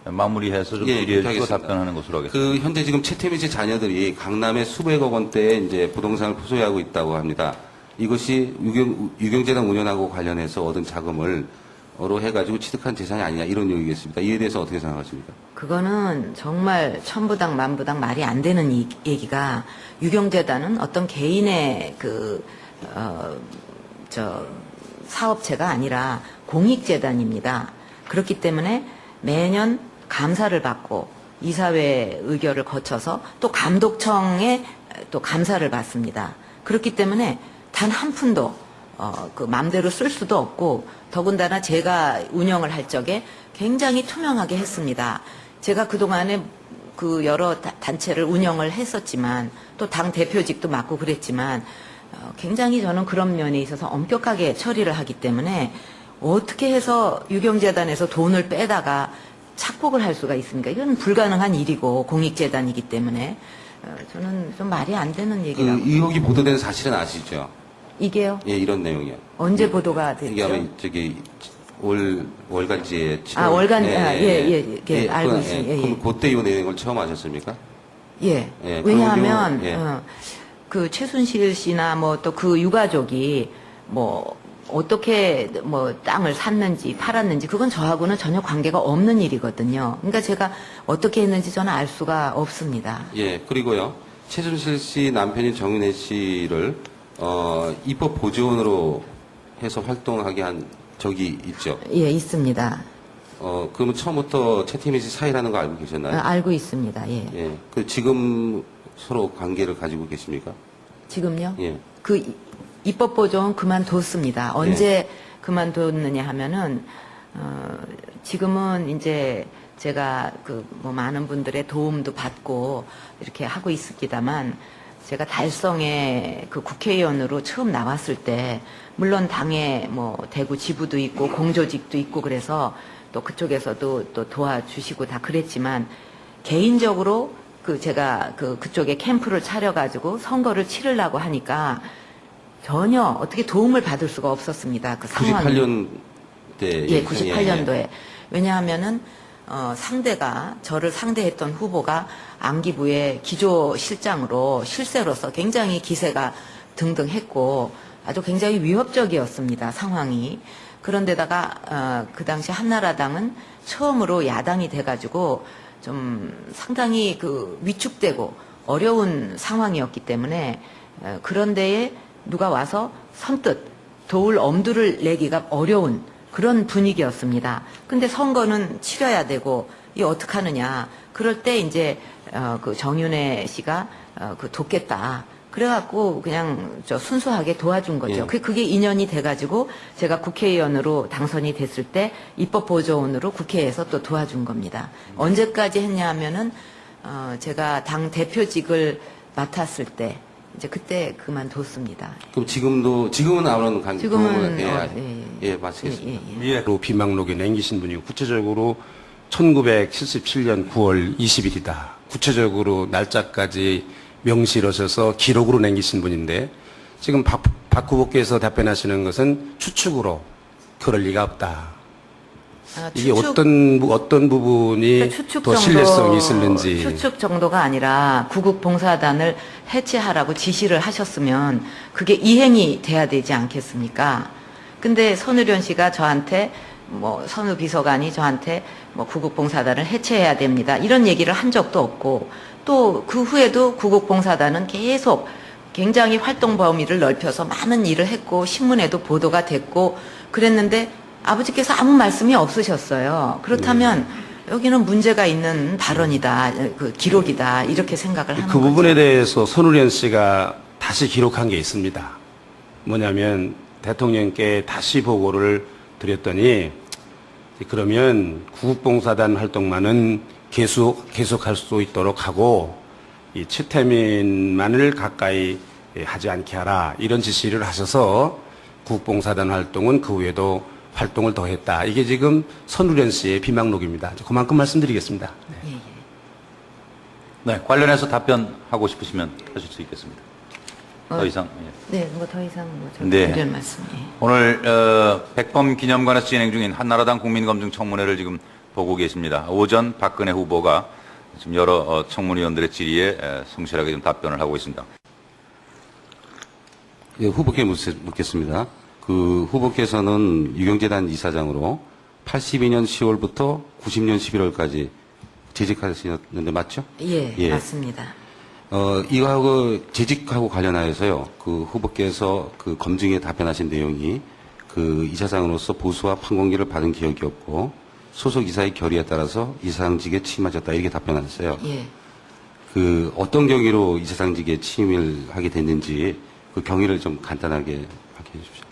마무리해서 좀 예, 질의해 주고 알겠습니다. 답변하는 것으로 하겠습니다. 그 현재 지금 최태민 씨 자녀들이 강남에 수백억 원대의 이제 부동산을 소유하고 있다고 합니다. 이것이 유경재단 운영하고 관련해서 얻은 자금을 어로 해가지고 취득한 재산이 아니냐 이런 얘기겠습니다. 이에 대해서 어떻게 생각하십니까? 그거는 정말 천부당 만부당 말이 안 되는 얘기가 유경재단은 어떤 개인의 사업체가 아니라 공익재단입니다. 그렇기 때문에 매년 감사를 받고 이사회 의결을 거쳐서 또 감독청에 또 감사를 받습니다. 그렇기 때문에 단 한 푼도 그 맘대로 쓸 수도 없고 더군다나 제가 운영을 할 적에 굉장히 투명하게 했습니다. 제가 그동안에 그 여러 단체를 운영을 했었지만 또 당 대표직도 맡고 그랬지만 굉장히 저는 그런 면에 있어서 엄격하게 처리를 하기 때문에 어떻게 해서 유경재단에서 돈을 빼다가 착복을 할 수가 있습니까? 이건 불가능한 일이고 공익재단이기 때문에 저는 좀 말이 안 되는 그 얘기라고. 의혹이 보도된 사실은 아시죠? 이게요? 예, 이런 내용이요. 언제 보도가 됐죠? 이게 아마 저기 월간지에 월간, 알고 있습니다. 예, 예. 그럼 그때 이 내용을 처음 아셨습니까? 예. 예, 왜냐하면 그런 경우, 그 최순실 씨나 뭐 또 그 유가족이 뭐 어떻게 뭐 땅을 샀는지 팔았는지 그건 저하고는 전혀 관계가 없는 일이거든요. 그러니까 제가 어떻게 했는지 저는 알 수가 없습니다. 예, 그리고요. 최순실 씨 남편인 정윤혜 씨를 입법 보조원으로 해서 활동하게 한 적이 있죠. 예, 있습니다. 그러면 처음부터 최태민 씨 사이라는 거 알고 계셨나요? 알고 있습니다. 예. 예. 그 지금 서로 관계를 가지고 계십니까? 지금요? 예. 그 입법 보조는 그만뒀습니다. 언제 그만뒀느냐 하면은 지금은 이제 제가 그 뭐 많은 분들의 도움도 받고 이렇게 하고 있습니다만 제가 달성에 그 국회의원으로 처음 나왔을 때 물론 당에 뭐 대구 지부도 있고 공조직도 있고 그래서 또 그쪽에서도 또 도와주시고 다 그랬지만 개인적으로 그 제가 그쪽에 캠프를 차려가지고 선거를 치르려고 하니까 전혀 어떻게 도움을 받을 수가 없었습니다. 그 상황이. 98년 때. 예, 98년도에. 왜냐하면은 상대가 저를 상대했던 후보가 안기부의 기조실장으로 실세로서 굉장히 기세가 등등했고 아주 굉장히 위협적이었습니다. 상황이. 그런데다가 그 당시 한나라당은 처음으로 야당이 돼가지고 좀 상당히 그 위축되고 어려운 상황이었기 때문에 그런데에 누가 와서 선뜻 도울 엄두를 내기가 어려운 그런 분위기였습니다. 근데 선거는 치러야 되고 이 어떡하느냐. 그럴 때 이제 그 정윤혜 씨가 그 돕겠다. 그래갖고 그냥 순수하게 도와준 거죠. 예. 그게 인연이 돼가지고 제가 국회의원으로 당선이 됐을 때 입법보조원으로 국회에서 또 도와준 겁니다. 언제까지 했냐 하면은 제가 당 대표직을 맡았을 때 이제 그때 그만뒀습니다. 그럼 지금은 아무런 관계 지금은 마치겠습니다. 예. 로 비망록에 남기신 분이고 구체적으로 1977년 9월 20일이다. 구체적으로 날짜까지 명시하셔서 기록으로 남기신 분인데 지금 박 후보께서 답변하시는 것은 추측으로 그럴 리가 없다. 이게 어떤 부분이 그러니까 추측 더 정도, 신뢰성이 있을는지. 추측 정도가 아니라 구국봉사단을 해체하라고 지시를 하셨으면 그게 이행이 돼야 되지 않겠습니까? 근데 선의련 씨가 저한테 선우 비서관이 저한테 구국봉사단을 해체해야 됩니다. 이런 얘기를 한 적도 없고 또 그 후에도 구국봉사단은 계속 굉장히 활동 범위를 넓혀서 많은 일을 했고 신문에도 보도가 됐고 그랬는데 아버지께서 아무 말씀이 없으셨어요. 그렇다면 여기는 문제가 있는 발언이다, 그 기록이다 이렇게 생각을 하는 그 거죠. 부분에 대해서 손우련 씨가 다시 기록한 게 있습니다. 뭐냐면 대통령께 다시 보고를 드렸더니 그러면 구국봉사단 활동만은 계속할 수 있도록 하고 이 최태민만을 가까이 하지 않게 하라 이런 지시를 하셔서 구국봉사단 활동은 그 후에도 활동을 더했다. 이게 지금 선우련 씨의 비망록입니다. 그만큼 말씀드리겠습니다. 네. 예, 예. 네, 관련해서 답변하고 싶으시면 하실 수 있겠습니다. 더 이상. 예. 네, 뭐 더 이상 네. 이런 말씀. 예. 오늘 백범 기념관에서 진행 중인 한나라당 국민검증 청문회를 지금 보고 계십니다. 오전 박근혜 후보가 지금 여러 청문위원들의 질의에 성실하게 좀 답변을 하고 있습니다. 예, 후보께 묻겠습니다. 그 후보께서는 유경재단 이사장으로 82년 10월부터 90년 11월까지 재직하셨는데 맞죠? 예, 예. 맞습니다. 이거하고 재직하고 관련하여서요. 그 후보께서 그 검증에 답변하신 내용이 그 이사장으로서 보수와 판공기를 받은 기억이 없고 소속 이사의 결의에 따라서 이사장직에 취임하셨다 이렇게 답변하셨어요. 예. 그 어떤 경위로 이사장직에 취임을 하게 됐는지 그 경위를 좀 간단하게 밝혀 주십시오.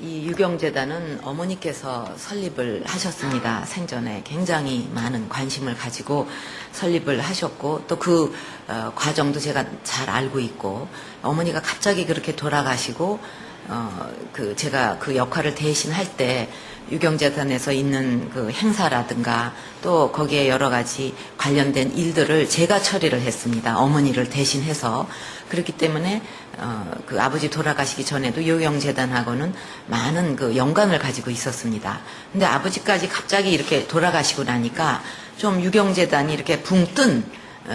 이 유경재단은 어머니께서 설립을 하셨습니다. 생전에 굉장히 많은 관심을 가지고 설립을 하셨고 또 그 과정도 제가 잘 알고 있고 어머니가 갑자기 그렇게 돌아가시고 제가 그 역할을 대신할 때 유경재단에서 있는 그 행사라든가 또 거기에 여러 가지 관련된 일들을 제가 처리를 했습니다. 어머니를 대신해서. 그렇기 때문에 그 아버지 돌아가시기 전에도 유경재단하고는 많은 그 연관을 가지고 있었습니다. 근데 아버지까지 갑자기 이렇게 돌아가시고 나니까 좀 유경재단이 이렇게 붕 뜬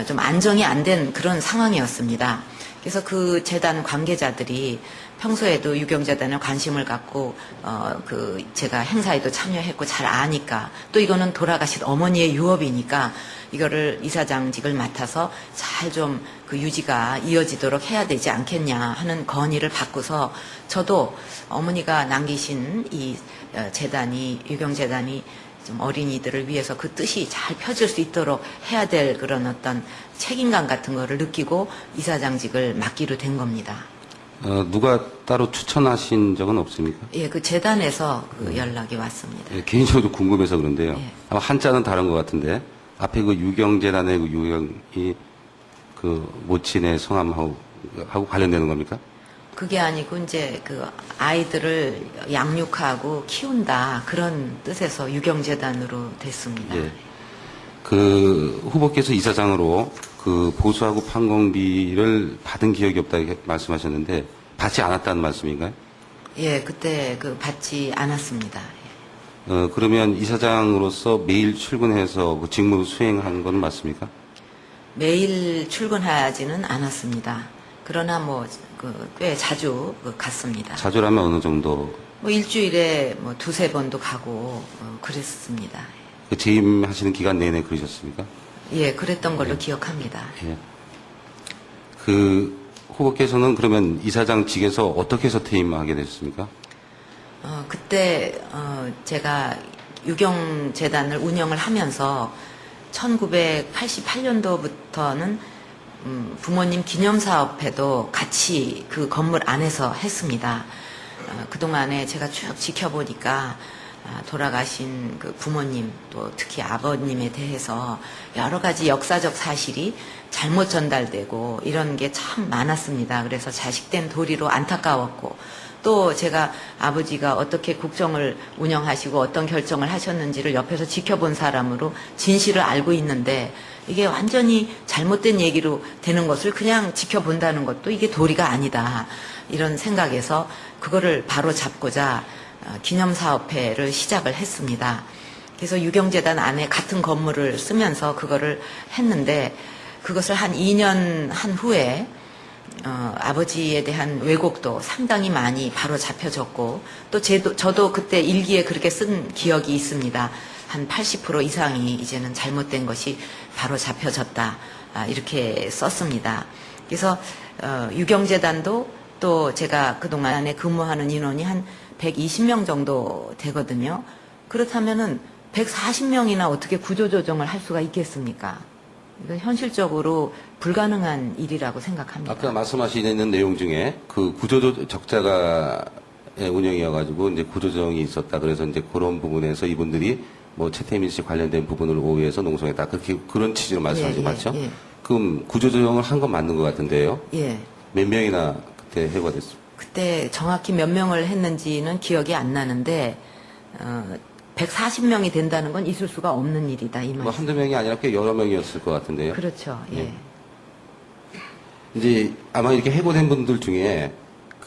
좀 안정이 안 된 그런 상황이었습니다. 그래서 그 재단 관계자들이 평소에도 유경재단에 관심을 갖고 제가 행사에도 참여했고 잘 아니까 또 이거는 돌아가신 어머니의 유업이니까 이거를 이사장직을 맡아서 잘 좀 그 유지가 이어지도록 해야 되지 않겠냐 하는 건의를 받고서 저도 어머니가 남기신 이 재단이 유경재단이 좀 어린이들을 위해서 그 뜻이 잘 펴질 수 있도록 해야 될 그런 어떤 책임감 같은 거를 느끼고 이사장직을 맡기로 된 겁니다. 누가 따로 추천하신 적은 없습니까? 예, 그 재단에서 그 연락이 왔습니다. 예, 개인적으로 궁금해서 그런데요. 예. 아마 한자는 다른 것 같은데 앞에 그 유경재단의 그 유경이 그 모친의 성함하고 관련되는 겁니까? 그게 아니고 이제 그 아이들을 양육하고 키운다 그런 뜻에서 유경재단으로 됐습니다. 예. 그 후보께서 이사장으로 그 보수하고 판공비를 받은 기억이 없다 이렇게 말씀하셨는데 받지 않았다는 말씀인가요? 예, 그때 그 받지 않았습니다. 그러면 이사장으로서 매일 출근해서 그 직무 수행한 건 맞습니까? 매일 출근하지는 않았습니다. 그러나 꽤 자주 갔습니다. 자주라면 어느 정도? 일주일에 두세 번도 가고 그랬습니다. 그 재임하시는 기간 내내 그러셨습니까? 예, 그랬던 걸로 기억합니다. 예. 그 후보께서는 그러면 이사장직에서 어떻게 해서 퇴임하게 되셨습니까? 그때 제가 유경재단을 운영을 하면서 1988년도부터는 부모님 기념사업회도 같이 그 건물 안에서 했습니다. 그동안에 제가 쭉 지켜보니까 돌아가신 그 부모님 또 특히 아버님에 대해서 여러 가지 역사적 사실이 잘못 전달되고 이런 게 참 많았습니다. 그래서 자식된 도리로 안타까웠고 또 제가 아버지가 어떻게 국정을 운영하시고 어떤 결정을 하셨는지를 옆에서 지켜본 사람으로 진실을 알고 있는데 이게 완전히 잘못된 얘기로 되는 것을 그냥 지켜본다는 것도 이게 도리가 아니다. 이런 생각에서 그거를 바로 잡고자 기념사업회를 시작을 했습니다. 그래서 유경재단 안에 같은 건물을 쓰면서 그거를 했는데 그것을 한 2년 한 후에 아버지에 대한 왜곡도 상당히 많이 바로 잡혀졌고 또 저도 그때 일기에 그렇게 쓴 기억이 있습니다. 한 80% 이상이 이제는 잘못된 것이 바로 잡혀졌다. 이렇게 썼습니다. 그래서 유경재단도 또 제가 그동안에 근무하는 인원이 한 120명 정도 되거든요. 그렇다면은 140명이나 어떻게 구조조정을 할 수가 있겠습니까? 이건 현실적으로 불가능한 일이라고 생각합니다. 아까 말씀하시는 내용 중에 그 적자가 운영이어가지고 이제 구조조정이 있었다. 그래서 이제 그런 부분에서 이분들이 뭐 최태민 씨 관련된 부분을 오해해서 농성했다. 그런 취지로 말씀하신 거 맞죠? 예. 그럼 구조조정을 한 건 맞는 것 같은데요. 예. 몇 명이나 그때 해고가 됐습니까? 그때 정확히 몇 명을 했는지는 기억이 안 나는데 140명이 된다는 건 있을 수가 없는 일이다 이 뭐 말씀. 한두 명이 아니라 꽤 여러 명이었을 것 같은데요. 그렇죠. 예. 예. 이제 아마 이렇게 해고된 분들 중에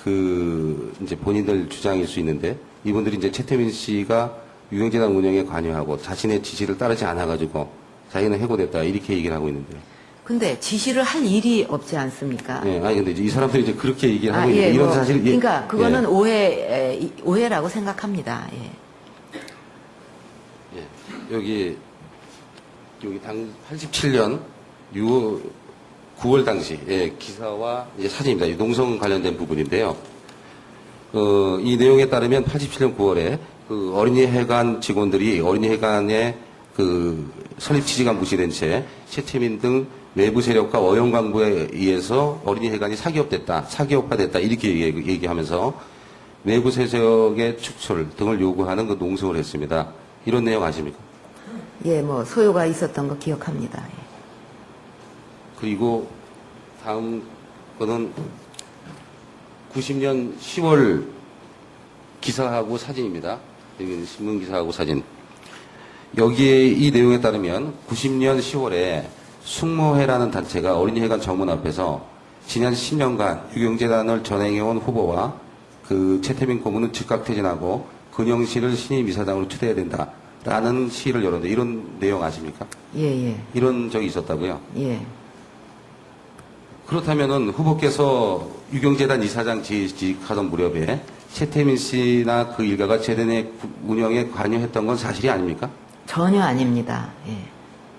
그 이제 본인들 주장일 수 있는데 이분들이 이제 최태민 씨가 유경재단 운영에 관여하고 자신의 지시를 따르지 않아가지고 자기는 해고됐다 이렇게 얘기를 하고 있는데요. 근데 지시를 할 일이 없지 않습니까? 예, 아니 근데 이제 이 사람들이 이제 그렇게 얘기를 하고 예, 있는데 이런 뭐, 사실 그러니까 그거는 예. 오해라고 생각합니다. 예. 예. 여기 당 87년 9월 당시 기사와 이제 사진입니다. 이 농성 관련된 부분인데요. 이 내용에 따르면 87년 9월에 그 어린이회관 직원들이 어린이회관의 그 설립 취지가 무시된 채 최태민 등 외부 세력과 어용 강부에 의해서 어린이회관이 사기업화됐다 이렇게 얘기하면서 외부 세력의 축출 등을 요구하는 그 농성을 했습니다. 이런 내용 아십니까? 예, 뭐 소요가 있었던 거 기억합니다. 예. 그리고 다음 거는 90년 10월 기사하고 사진입니다. 여기 신문 기사하고 사진. 여기에 이 내용에 따르면 90년 10월에 숙모회라는 단체가 어린이회관 정문 앞에서 지난 10년간 유경재단을 전행해온 후보와 그 최태민 고문은 즉각 퇴진하고 근영 씨를 신임 이사장으로 추대해야 된다라는 시위를 열었는데 이런 내용 아십니까? 예, 예, 이런 적이 있었다고요? 예. 그렇다면은 후보께서 유경재단 이사장 재직하던 무렵에 최태민 씨나 그 일가가 재단의 운영에 관여했던 건 사실이 아닙니까? 전혀 아닙니다. 예.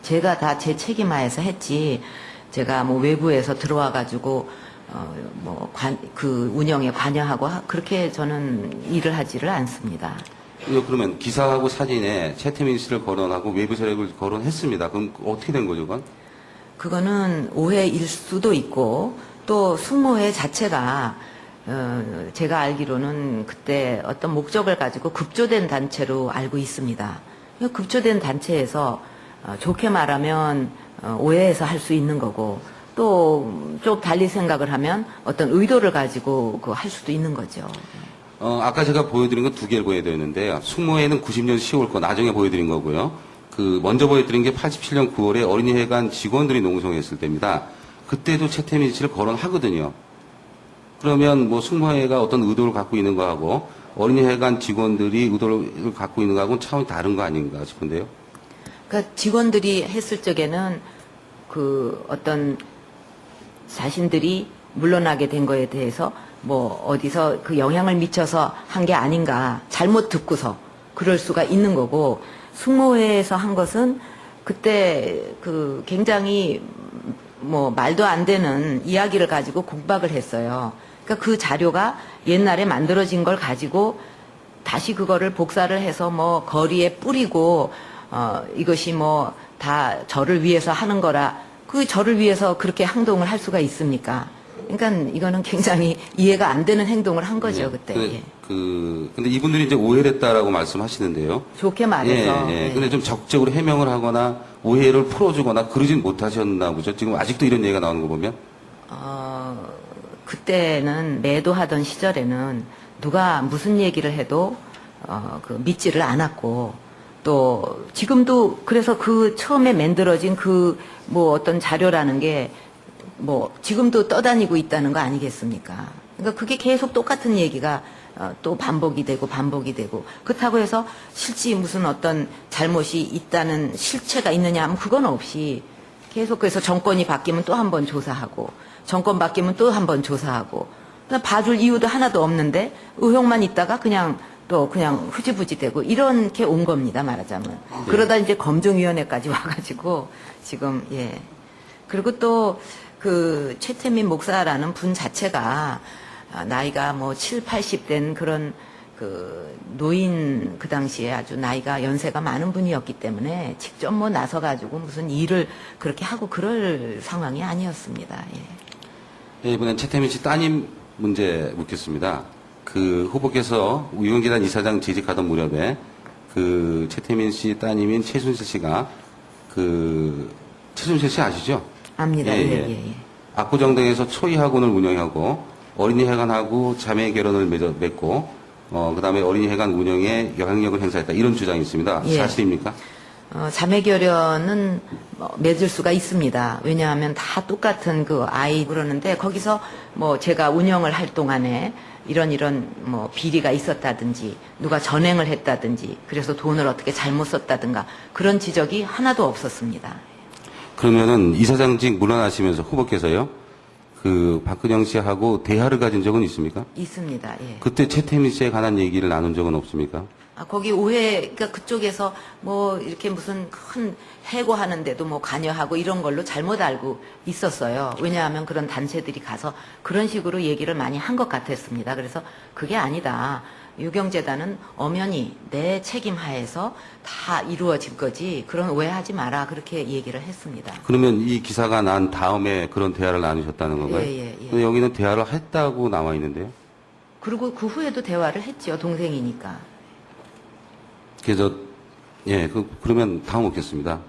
제가 다 제 책임하에서 했지, 제가 뭐 외부에서 들어와가지고, 그 운영에 관여하고, 그렇게 저는 일을 하지를 않습니다. 그러면 기사하고 사진에 최태민 씨를 거론하고 외부 세력을 거론했습니다. 그럼 어떻게 된 거죠, 그건? 그거는 오해일 수도 있고, 또 숙모회 자체가, 제가 알기로는 그때 어떤 목적을 가지고 급조된 단체로 알고 있습니다. 급조된 단체에서 좋게 말하면 오해해서 할 수 있는 거고 또 좀 달리 생각을 하면 어떤 의도를 가지고 할 수도 있는 거죠. 아까 제가 보여드린 건 두 개를 보여드렸는데요. 숙모회는 90년 10월 거 나중에 보여드린 거고요. 그 먼저 보여드린 게 87년 9월에 어린이회관 직원들이 농성했을 때입니다. 그때도 최태민 씨를 거론하거든요. 그러면 뭐 숙모회가 어떤 의도를 갖고 있는 거하고 어린이회관 직원들이 의도를 갖고 있는 거하고는 차원이 다른 거 아닌가 싶은데요. 그러니까 직원들이 했을 적에는 그 어떤 자신들이 물러나게 된 거에 대해서 뭐 어디서 그 영향을 미쳐서 한 게 아닌가, 잘못 듣고서 그럴 수가 있는 거고, 숙모회에서 한 것은 그때 그 굉장히 뭐 말도 안 되는 이야기를 가지고 공박을 했어요. 그러니까 그 자료가 옛날에 만들어진 걸 가지고 다시 그거를 복사를 해서 뭐 거리에 뿌리고 이것이 뭐 다 저를 위해서 하는 거라, 그 저를 위해서 그렇게 행동을 할 수가 있습니까? 그러니까 이거는 굉장히 이해가 안 되는 행동을 한 거죠, 그때. 예. 근데 이분들이 이제 오해를 했다라고 말씀하시는데요. 좋게 말해서. 예, 예. 예. 근데 좀 적극적으로 해명을 하거나 오해를 풀어주거나 그러진 못하셨나 보죠. 지금 아직도 이런 얘기가 나오는 거 보면. 그때는 매도하던 시절에는 누가 무슨 얘기를 해도 그 믿지를 않았고, 또 지금도 그래서 그 처음에 만들어진 그 뭐 어떤 자료라는 게 뭐 지금도 떠다니고 있다는 거 아니겠습니까? 그러니까 그게 계속 똑같은 얘기가 또 반복이 되고 그렇다고 해서 실제 무슨 어떤 잘못이 있다는 실체가 있느냐 하면 그건 없이 계속 그래서 정권이 바뀌면 또 한 번 조사하고 정권 바뀌면 또 한 번 조사하고 그냥 봐줄 이유도 하나도 없는데 의혹만 있다가 그냥 흐지부지 되고 이렇게 온 겁니다, 말하자면. 그러다 이제 검증위원회까지 와가지고 지금 그리고 또 그 최태민 목사라는 분 자체가 나이가 뭐 7, 80 된 그런 그 노인 그 당시에 아주 나이가 연세가 많은 분이었기 때문에 직접 뭐 나서가지고 무슨 일을 그렇게 하고 그럴 상황이 아니었습니다. 이번엔 최태민 씨 따님 문제 묻겠습니다. 그 후보께서 유경재단 이사장 재직하던 무렵에 그 최태민 씨 따님인 최순실 씨가 최순실 씨 아시죠? 압니다. 예. 압구정동에서 초이학원을 운영하고 어린이 해관하고 자매 결혼을 맺고 그다음에 어린이 해관 운영에 영향력을 행사했다 이런 주장이 있습니다. 예. 사실입니까? 자매 결연은 맺을 수가 있습니다. 왜냐하면 다 똑같은 그 아이 그러는데 거기서 뭐 제가 운영을 할 동안에 이런 뭐 비리가 있었다든지 누가 전행을 했다든지 그래서 돈을 어떻게 잘못 썼다든가 그런 지적이 하나도 없었습니다. 그러면은 이사장직 물러나시면서 후보께서요, 그 박근영 씨하고 대화를 가진 적은 있습니까? 있습니다. 예. 그때 최태민 씨에 관한 얘기를 나눈 적은 없습니까? 거기 그러니까 그쪽에서 뭐 이렇게 무슨 큰 해고하는데도 뭐 관여하고 이런 걸로 잘못 알고 있었어요. 왜냐하면 그런 단체들이 가서 그런 식으로 얘기를 많이 한 것 같았습니다. 그래서 그게 아니다. 유경재단은 엄연히 내 책임 하에서 다 이루어질 거지 그런 오해하지 마라 그렇게 얘기를 했습니다. 그러면 이 기사가 난 다음에 그런 대화를 나누셨다는 건가요? 예. 근데 여기는 대화를 했다고 나와 있는데요. 그리고 그 후에도 대화를 했죠. 동생이니까. 그래서 그러면 다음 묻겠습니다.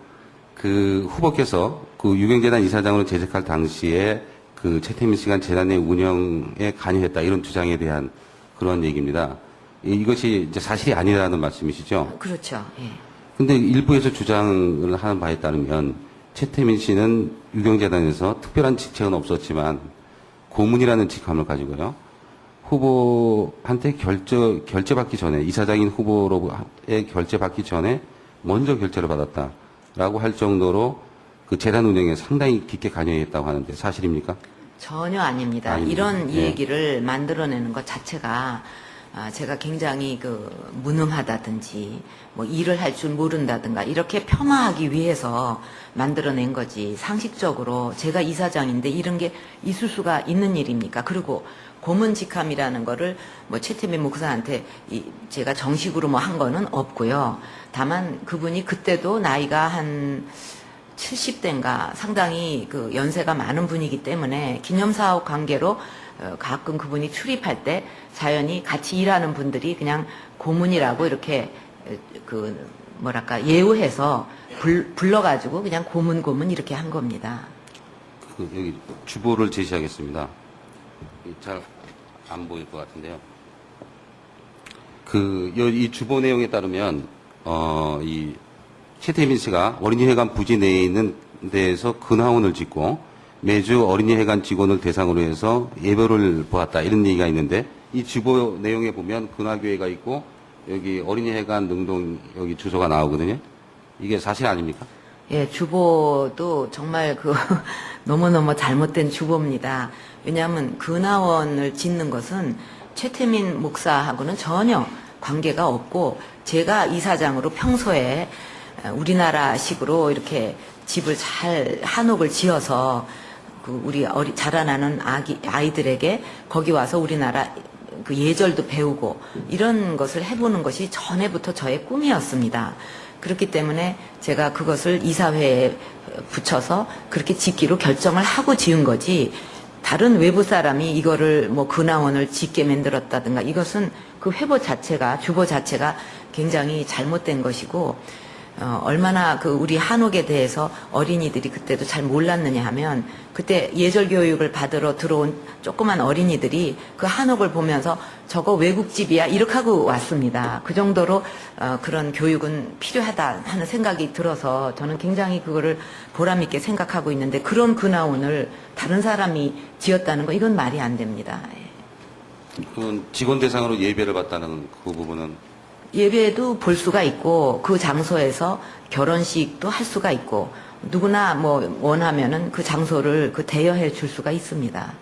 그 후보께서 그 유경재단 이사장으로 재직할 당시에 그 최태민 씨가 재단의 운영에 관여했다 이런 주장에 대한 그런 얘기입니다. 이것이 이제 사실이 아니라는 말씀이시죠? 그렇죠. 예. 근데 일부에서 주장을 하는 바에 따르면 최태민 씨는 유경재단에서 특별한 직책은 없었지만 고문이라는 직함을 가지고요. 후보한테 결제받기 전에 이사장인 후보로의 결제받기 전에 먼저 결제를 받았다라고 할 정도로 그 재단 운영에 상당히 깊게 관여했다고 하는데 사실입니까? 전혀 아닙니다. 아닙니다. 이런 예. 얘기를 만들어내는 것 자체가 제가 굉장히 무능하다든지 뭐 일을 할 줄 모른다든가 이렇게 폄하하기 위해서 만들어낸 거지 상식적으로 제가 이사장인데 이런 게 있을 수가 있는 일입니까? 그리고 고문직함이라는 거를 뭐 최태민 목사한테 제가 정식으로 뭐 한 거는 없고요. 다만 그분이 그때도 나이가 한 70대인가 상당히 그 연세가 많은 분이기 때문에 기념사업 관계로 가끔 그분이 출입할 때 자연히 같이 일하는 분들이 그냥 고문이라고 이렇게 예우해서 불러가지고 그냥 고문 이렇게 한 겁니다. 여기 주보를 제시하겠습니다. 잘 안 보일 것 같은데요. 이 주보 내용에 따르면 이 최태민 씨가 어린이회관 부지 내에 있는 데에서 근하원을 짓고 매주 어린이회관 직원을 대상으로 해서 예배를 보았다 이런 얘기가 있는데 이 주보 내용에 보면 근하교회가 있고 여기 어린이회관 능동 여기 주소가 나오거든요. 이게 사실 아닙니까? 예, 주보도 정말 너무너무 잘못된 주보입니다. 왜냐하면 근하원을 짓는 것은 최태민 목사하고는 전혀 관계가 없고 제가 이사장으로 평소에 우리나라식으로 이렇게 집을 잘 한옥을 지어서 우리 자라나는 아이들에게 거기 와서 우리나라 그 예절도 배우고 이런 것을 해보는 것이 전에부터 저의 꿈이었습니다. 그렇기 때문에 제가 그것을 이사회에 붙여서 그렇게 짓기로 결정을 하고 지은 거지 다른 외부 사람이 이거를 뭐 근하원을 짓게 만들었다든가 이것은 그 주보 자체가 굉장히 잘못된 것이고 얼마나 우리 한옥에 대해서 어린이들이 그때도 잘 몰랐느냐 하면 그때 예절 교육을 받으러 들어온 조그만 어린이들이 그 한옥을 보면서 저거 외국집이야 이렇게 하고 왔습니다. 그 정도로 그런 교육은 필요하다 하는 생각이 들어서 저는 굉장히 그거를 보람 있게 생각하고 있는데 그런 근하원을 다른 사람이 지었다는 거 이건 말이 안 됩니다. 그건 직원 대상으로 예배를 받다는 그 부분은 예배도 볼 수가 있고 그 장소에서 결혼식도 할 수가 있고 누구나 뭐 원하면은 그 장소를 그 대여해 줄 수가 있습니다.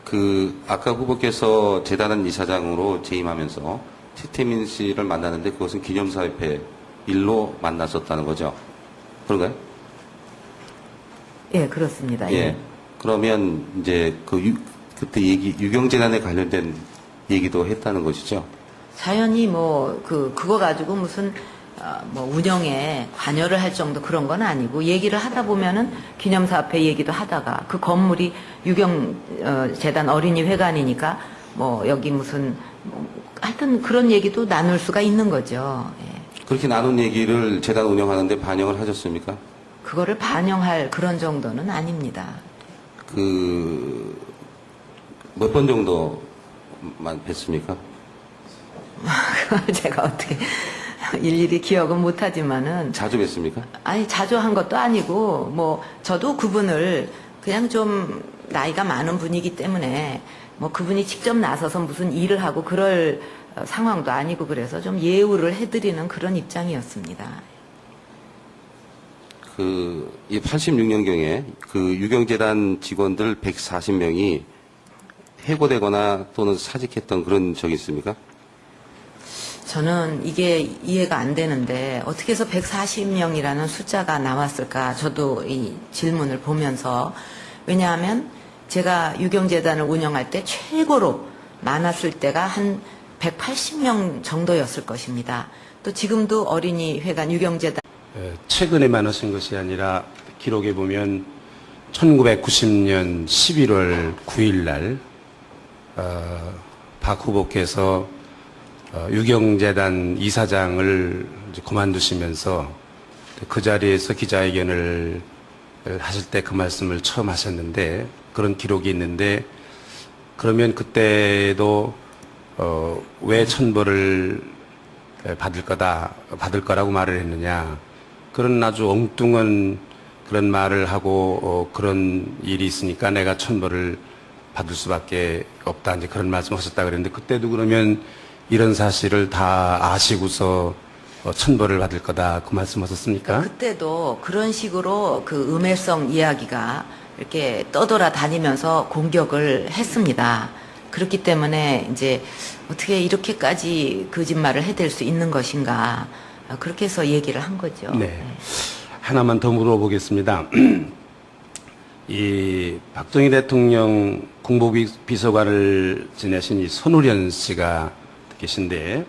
그 아까 후보께서 재단은 이사장으로 재임하면서 최태민 씨를 만났는데 그것은 기념사회회 일로 만났었다는 거죠. 그런가요? 예, 그렇습니다. 예. 그러면 이제 그때 유경재단에 관련된 얘기도 했다는 것이죠. 자연히 뭐 그거 가지고 무슨 뭐 운영에 관여를 할 정도 그런 건 아니고 얘기를 하다 보면은 기념사업회 얘기도 하다가 그 건물이 재단 어린이 회관이니까 뭐 여기 무슨 하여튼 그런 얘기도 나눌 수가 있는 거죠. 예. 그렇게 나눈 얘기를 재단 운영하는데 반영을 하셨습니까? 그거를 반영할 그런 정도는 아닙니다. 몇 번 정도만 뵀습니까? 제가 어떻게 일일이 기억은 못하지만은 자주 뵀습니까? 아니 자주 한 것도 아니고 뭐 저도 그분을 그냥 좀 나이가 많은 분이기 때문에 뭐 그분이 직접 나서서 무슨 일을 하고 그럴 상황도 아니고 그래서 좀 예우를 해드리는 그런 입장이었습니다. 이 86년경에 그 유경재단 직원들 140명이 해고되거나 또는 사직했던 그런 적이 있습니까? 저는 이게 이해가 안 되는데 어떻게 해서 140명이라는 숫자가 나왔을까 저도 이 질문을 보면서 왜냐하면 제가 유경재단을 운영할 때 최고로 많았을 때가 한 180명 정도였을 것입니다. 또 지금도 어린이 회관 유경재단 최근에 많으신 것이 아니라 기록에 보면 1990년 11월 9일 날 박 후보께서 유경재단 이사장을 이제 그만두시면서 그 자리에서 기자회견을 하실 때 그 말씀을 처음 하셨는데 그런 기록이 있는데 그러면 그때도 왜 천벌을 받을 거라고 말을 했느냐 그런 아주 엉뚱한 그런 말을 하고 그런 일이 있으니까 내가 천벌을 받을 수밖에 없다 이제 그런 말씀을 하셨다 그랬는데 그때도 그러면 이런 사실을 다 아시고서 천벌을 받을 거다 그 말씀하셨습니까? 그때도 그런 식으로 그 음해성 이야기가 이렇게 떠돌아 다니면서 공격을 했습니다. 그렇기 때문에 이제 어떻게 이렇게까지 거짓말을 해댈 수 있는 것인가 그렇게 해서 얘기를 한 거죠. 네. 하나만 더 물어보겠습니다. 이 박정희 대통령 국무비서관을 지내신 이 손우련 씨가 계신데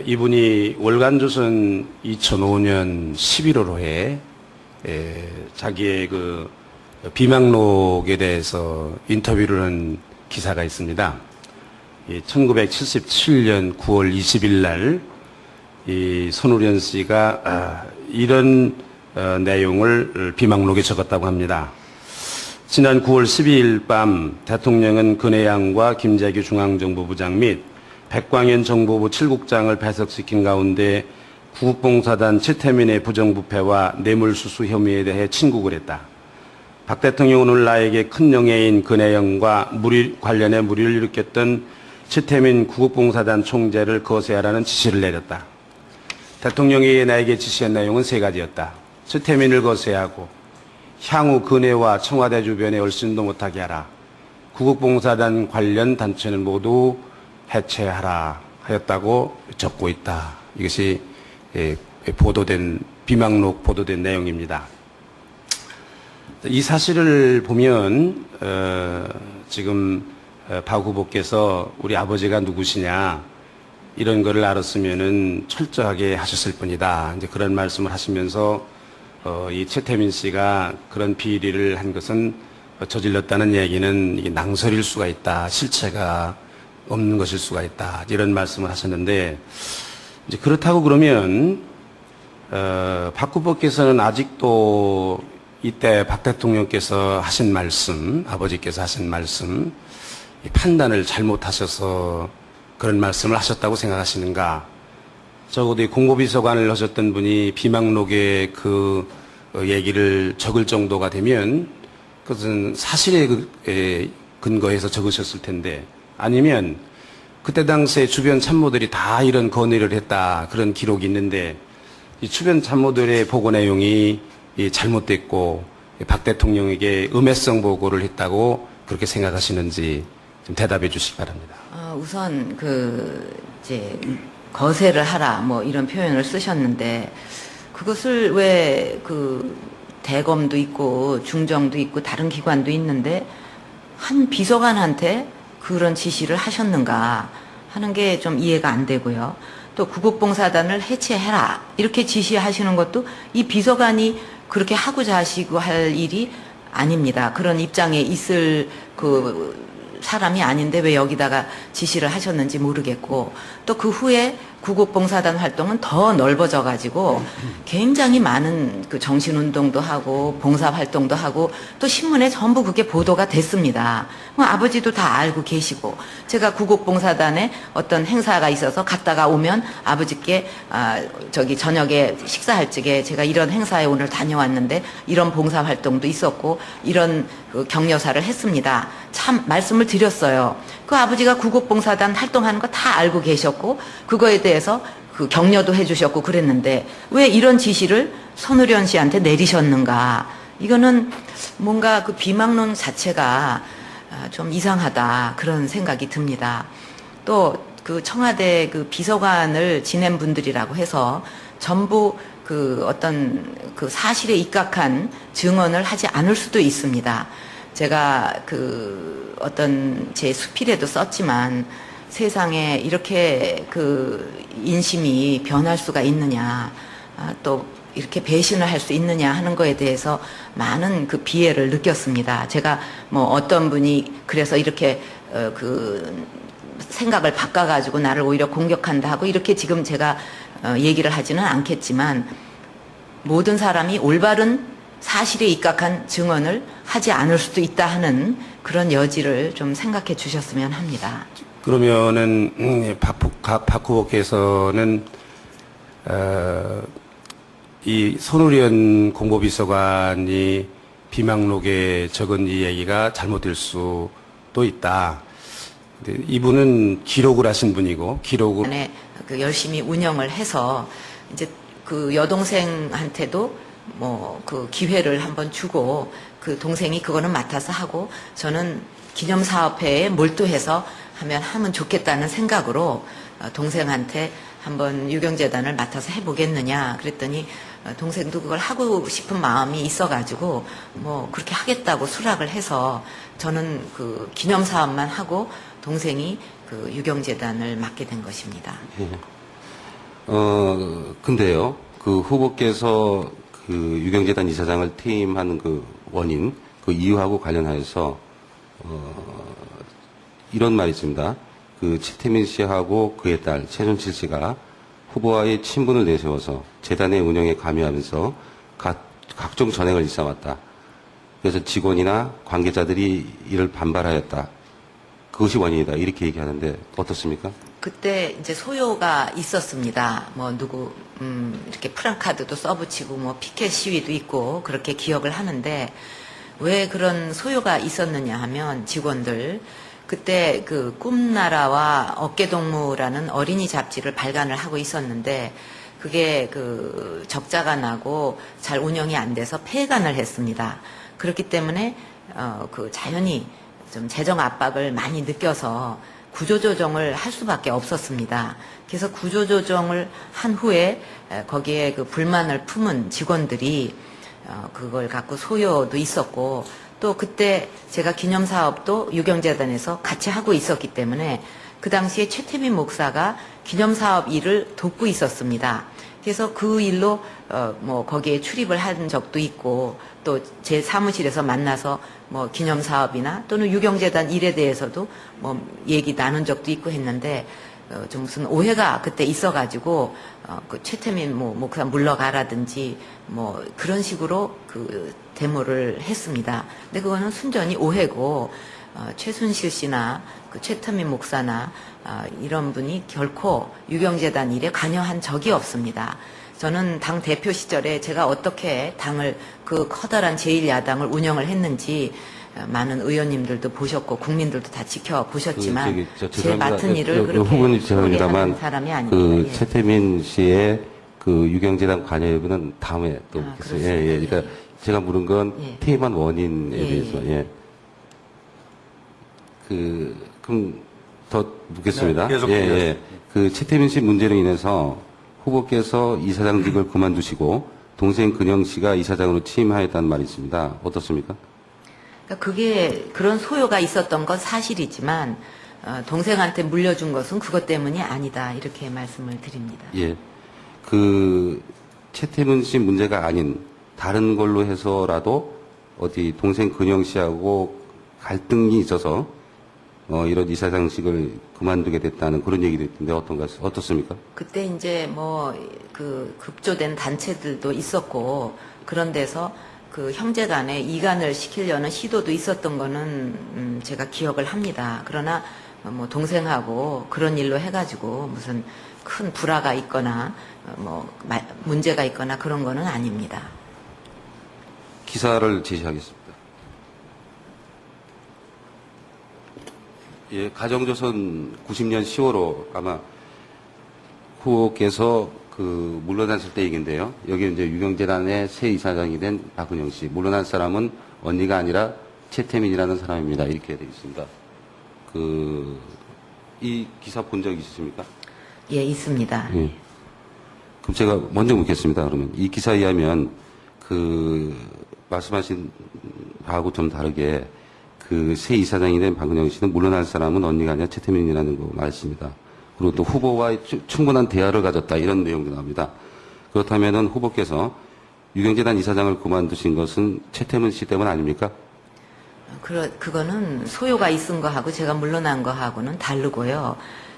이분이 월간조선 2005년 11월호에 자기의 그 비망록에 대해서 인터뷰를 한 기사가 있습니다. 1977년 9월 20일 날 이 손우련 씨가 이런 내용을 비망록에 적었다고 합니다. 지난 9월 12일 밤 대통령은 근혜양과 김재규 중앙정보부장 및 백광현 정보부 7국장을 배석시킨 가운데 구국봉사단 최태민의 부정부패와 뇌물수수 혐의에 대해 친국을 했다. 박 대통령은 오늘 나에게 큰 영예인 근혜영과 관련해 무리를 일으켰던 최태민 구국봉사단 총재를 거세하라는 지시를 내렸다. 대통령이 나에게 지시한 내용은 세 가지였다. 최태민을 거세하고 향후 근혜와 청와대 주변에 얼씬도 못하게 하라. 구국봉사단 관련 단체는 모두 해체하라 하였다고 적고 있다. 이것이 비망록 보도된 내용입니다. 이 사실을 보면 지금 박 후보께서 우리 아버지가 누구시냐 이런 거를 알았으면은 철저하게 하셨을 뿐이다. 이제 그런 말씀을 하시면서 이 최태민 씨가 그런 비리를 한 것은 저질렀다는 얘기는 이게 낭설일 수가 있다. 실체가 없는 것일 수가 있다. 이런 말씀을 하셨는데 이제 그렇다고 그러면 박 후보께서는 아직도 이때 박 대통령께서 하신 말씀, 아버지께서 하신 말씀, 판단을 잘못하셔서 그런 말씀을 하셨다고 생각하시는가? 적어도 이 공보비서관을 하셨던 분이 비망록에 그 얘기를 적을 정도가 되면 그것은 사실에 근거해서 적으셨을 텐데 아니면 그때 당시에 주변 참모들이 다 이런 건의를 했다 그런 기록이 있는데 이 주변 참모들의 보고 내용이 잘못됐고 박 대통령에게 음해성 보고를 했다고 그렇게 생각하시는지 좀 대답해 주시기 바랍니다. 우선 이제 거세를 하라 뭐 이런 표현을 쓰셨는데 그것을 왜 대검도 있고 중정도 있고 다른 기관도 있는데 한 비서관한테 그런 지시를 하셨는가 하는 게 좀 이해가 안 되고요. 또 구국봉사단을 해체해라 이렇게 지시하시는 것도 이 비서관이 그렇게 하고자 하시고 할 일이 아닙니다. 그런 입장에 있을 사람이 아닌데 왜 여기다가 지시를 하셨는지 모르겠고 또 그 후에 구국봉사단 활동은 더 넓어져 가지고 굉장히 많은 정신운동도 하고 봉사활동도 하고 또 신문에 전부 그게 보도가 됐습니다. 아버지도 다 알고 계시고 제가 구국봉사단에 어떤 행사가 있어서 갔다가 오면 아버지께 저녁에 식사할 적에 제가 이런 행사에 오늘 다녀왔는데 이런 봉사활동도 있었고 이런 격려사를 했습니다. 참 말씀을 드렸어요. 그 아버지가 구국봉사단 활동하는 거 다 알고 계셨고 그거에 대해서 격려도 해주셨고 그랬는데 왜 이런 지시를 손의련 씨한테 내리셨는가? 이거는 뭔가 비망론 자체가 좀 이상하다 그런 생각이 듭니다. 또 청와대 비서관을 지낸 분들이라고 해서 전부 어떤 사실에 입각한 증언을 하지 않을 수도 있습니다. 제가 어떤 제 수필에도 썼지만 세상에 이렇게 인심이 변할 수가 있느냐, 또 이렇게 배신을 할 수 있느냐 하는 거에 대해서 많은 비애를 느꼈습니다. 제가 뭐 어떤 분이 그래서 이렇게 생각을 바꿔가지고 나를 오히려 공격한다 하고 이렇게 지금 제가 얘기를 하지는 않겠지만 모든 사람이 올바른 사실에 입각한 증언을 하지 않을 수도 있다 하는 그런 여지를 좀 생각해 주셨으면 합니다. 그러면은 박 후보께서는 이 손의련 공보비서관이 비망록에 적은 이 얘기가 잘못될 수도 있다. 근데 이분은 기록을 하신 분이고 기록을 안에 열심히 운영을 해서 이제 여동생한테도 뭐 기회를 한번 주고 동생이 그거는 맡아서 하고 저는 기념사업회에 몰두해서 하면 좋겠다는 생각으로 동생한테 한번 유경재단을 맡아서 해보겠느냐 그랬더니 동생도 그걸 하고 싶은 마음이 있어가지고 뭐 그렇게 하겠다고 수락을 해서 저는 기념사업만 하고 동생이 유경재단을 맡게 된 것입니다. 예. 근데요, 후보께서 유경재단 이사장을 퇴임한 원인, 이유하고 관련하여서, 이런 말이 있습니다. 최태민 씨하고 그의 딸, 최순실 씨가 후보와의 친분을 내세워서 재단의 운영에 관여하면서 각종 전횡을 일삼았다. 그래서 직원이나 관계자들이 이를 반발하였다. 그것이 원인이다. 이렇게 얘기하는데 어떻습니까? 그때 이제 소요가 있었습니다. 뭐 이렇게 프랑카드도 써붙이고 뭐 피켓 시위도 있고 그렇게 기억을 하는데 왜 그런 소요가 있었느냐 하면 직원들 그때 꿈나라와 어깨동무라는 어린이 잡지를 발간을 하고 있었는데 그게 적자가 나고 잘 운영이 안 돼서 폐간을 했습니다. 그렇기 때문에 자연히 좀 재정 압박을 많이 느껴서 구조조정을 할 수밖에 없었습니다. 그래서 구조조정을 한 후에 거기에 불만을 품은 직원들이 그걸 갖고 소요도 있었고 또 그때 제가 기념사업도 유경재단에서 같이 하고 있었기 때문에 그 당시에 최태민 목사가 기념사업 일을 돕고 있었습니다. 그래서 그 일로 뭐 거기에 출입을 한 적도 있고 또 제 사무실에서 만나서 뭐 기념사업이나 또는 유경재단 일에 대해서도 뭐 얘기 나눈 적도 있고 했는데 좀 무슨 오해가 그때 있어가지고 최태민 목사 물러가라든지 뭐 그런 식으로 데모를 했습니다. 근데 그거는 순전히 오해고 최순실 씨나 최태민 목사나 이런 분이 결코 유경재단 일에 관여한 적이 없습니다. 저는 당 대표 시절에 제가 어떻게 당을 커다란 제1야당을 운영을 했는지 많은 의원님들도 보셨고 국민들도 다 지켜보셨지만 저 제 죄송합니다. 맡은 일을 그렇게 후보님 소홀히 죄송합니다만 하는 사람이 그 아닙니다. 예. 최태민 씨의 그 유경재단 관여 여부는 다음에 또 아, 묻겠어요. 그렇습니다. 예, 예. 그러니까 예. 제가 물은 건 예. 퇴임한 원인에 예, 대해서 예. 예. 그럼 더 묻겠습니다. 네, 계속 예, 예. 그 최태민 씨 문제로 인해서 후보께서 이사장직을 그만두시고 동생 근영 씨가 이사장으로 취임하였다는 말이 있습니다. 어떻습니까? 그러니까 그게 그런 소요가 있었던 건 사실이지만 동생한테 물려준 것은 그것 때문이 아니다 이렇게 말씀을 드립니다. 예. 그 최태민 씨 문제가 아닌 다른 걸로 해서라도 어디 동생 근영 씨하고 갈등이 있어서 이런 이사장직을 그만두게 됐다는 그런 얘기도 있던데 어떻습니까? 그때 이제 뭐 그 급조된 단체들도 있었고 그런 데서 그 형제간에 이간을 시키려는 시도도 있었던 거는 제가 기억을 합니다. 그러나 뭐 동생하고 그런 일로 해가지고 무슨 큰 불화가 있거나 문제가 있거나 그런 거는 아닙니다. 기사를 제시하겠습니다. 예, 가정조선 90년 10월호 아마 후보께서 그 물러났을 때 얘기인데요. 여기 이제 유경재단의 새 이사장이 된 박은영 씨. 물러난 사람은 언니가 아니라 최태민이라는 사람입니다. 이렇게 되어 있습니다. 이 기사 본 적 있으십니까? 예, 있습니다. 예. 그럼 제가 먼저 묻겠습니다. 그러면 이 기사에 의하면 그 말씀하신 바하고 좀 다르게 그 새 이사장이 된 박은영 씨는 물러날 사람은 언니가 아니라 최태민이라는 거 말씀입니다. 그리고 또 후보와 충분한 대화를 가졌다 이런 내용도 나옵니다. 그렇다면은 후보께서 유경재단 이사장을 그만두신 것은 최태민 씨 때문 아닙니까? 그거는 소요가 있은 거하고 제가 물러난 거하고는 다르고요.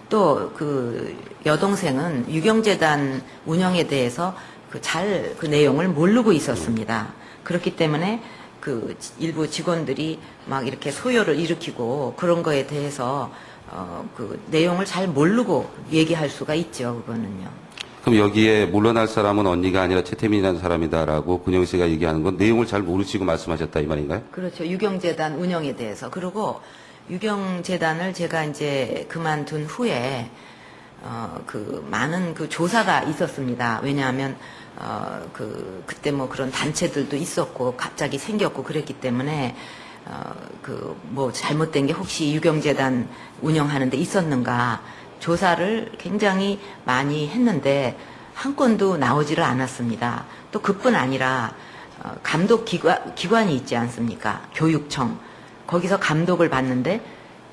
또 그 여동생은 유경재단 운영에 대해서 그 내용을 모르고 있었습니다. 그렇기 때문에 그 일부 직원들이 막 이렇게 소요를 일으키고 그런 거에 대해서 그 내용을 잘 모르고 얘기할 수가 있죠. 그거는요. 그럼 여기에 물러날 사람은 언니가 아니라 최태민이라는 사람이다라고 근영 씨가 얘기하는 건 내용을 잘 모르시고 말씀하셨다 이 말인가요? 그렇죠. 유경재단 운영에 대해서. 그리고 유경재단을 제가 이제 그만둔 후에 그 많은 그 조사가 있었습니다. 왜냐하면 그때 뭐 그런 단체들도 있었고 갑자기 생겼고 그랬기 때문에 그 뭐 잘못된 게 혹시 유경재단 운영하는 데 있었는가 조사를 굉장히 많이 했는데 한 건도 나오지를 않았습니다. 또 그뿐 아니라 감독 기관이 있지 않습니까? 교육청. 거기서 감독을 받는데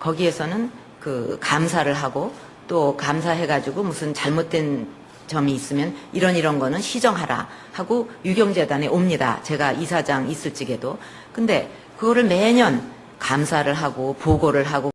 거기에서는 그 감사를 하고 또 감사해가지고 무슨 잘못된 점이 있으면 이런 거는 시정하라 하고 유경재단에 옵니다. 제가 이사장 있을 적에도. 근데 그거를 매년 감사를 하고 보고를 하고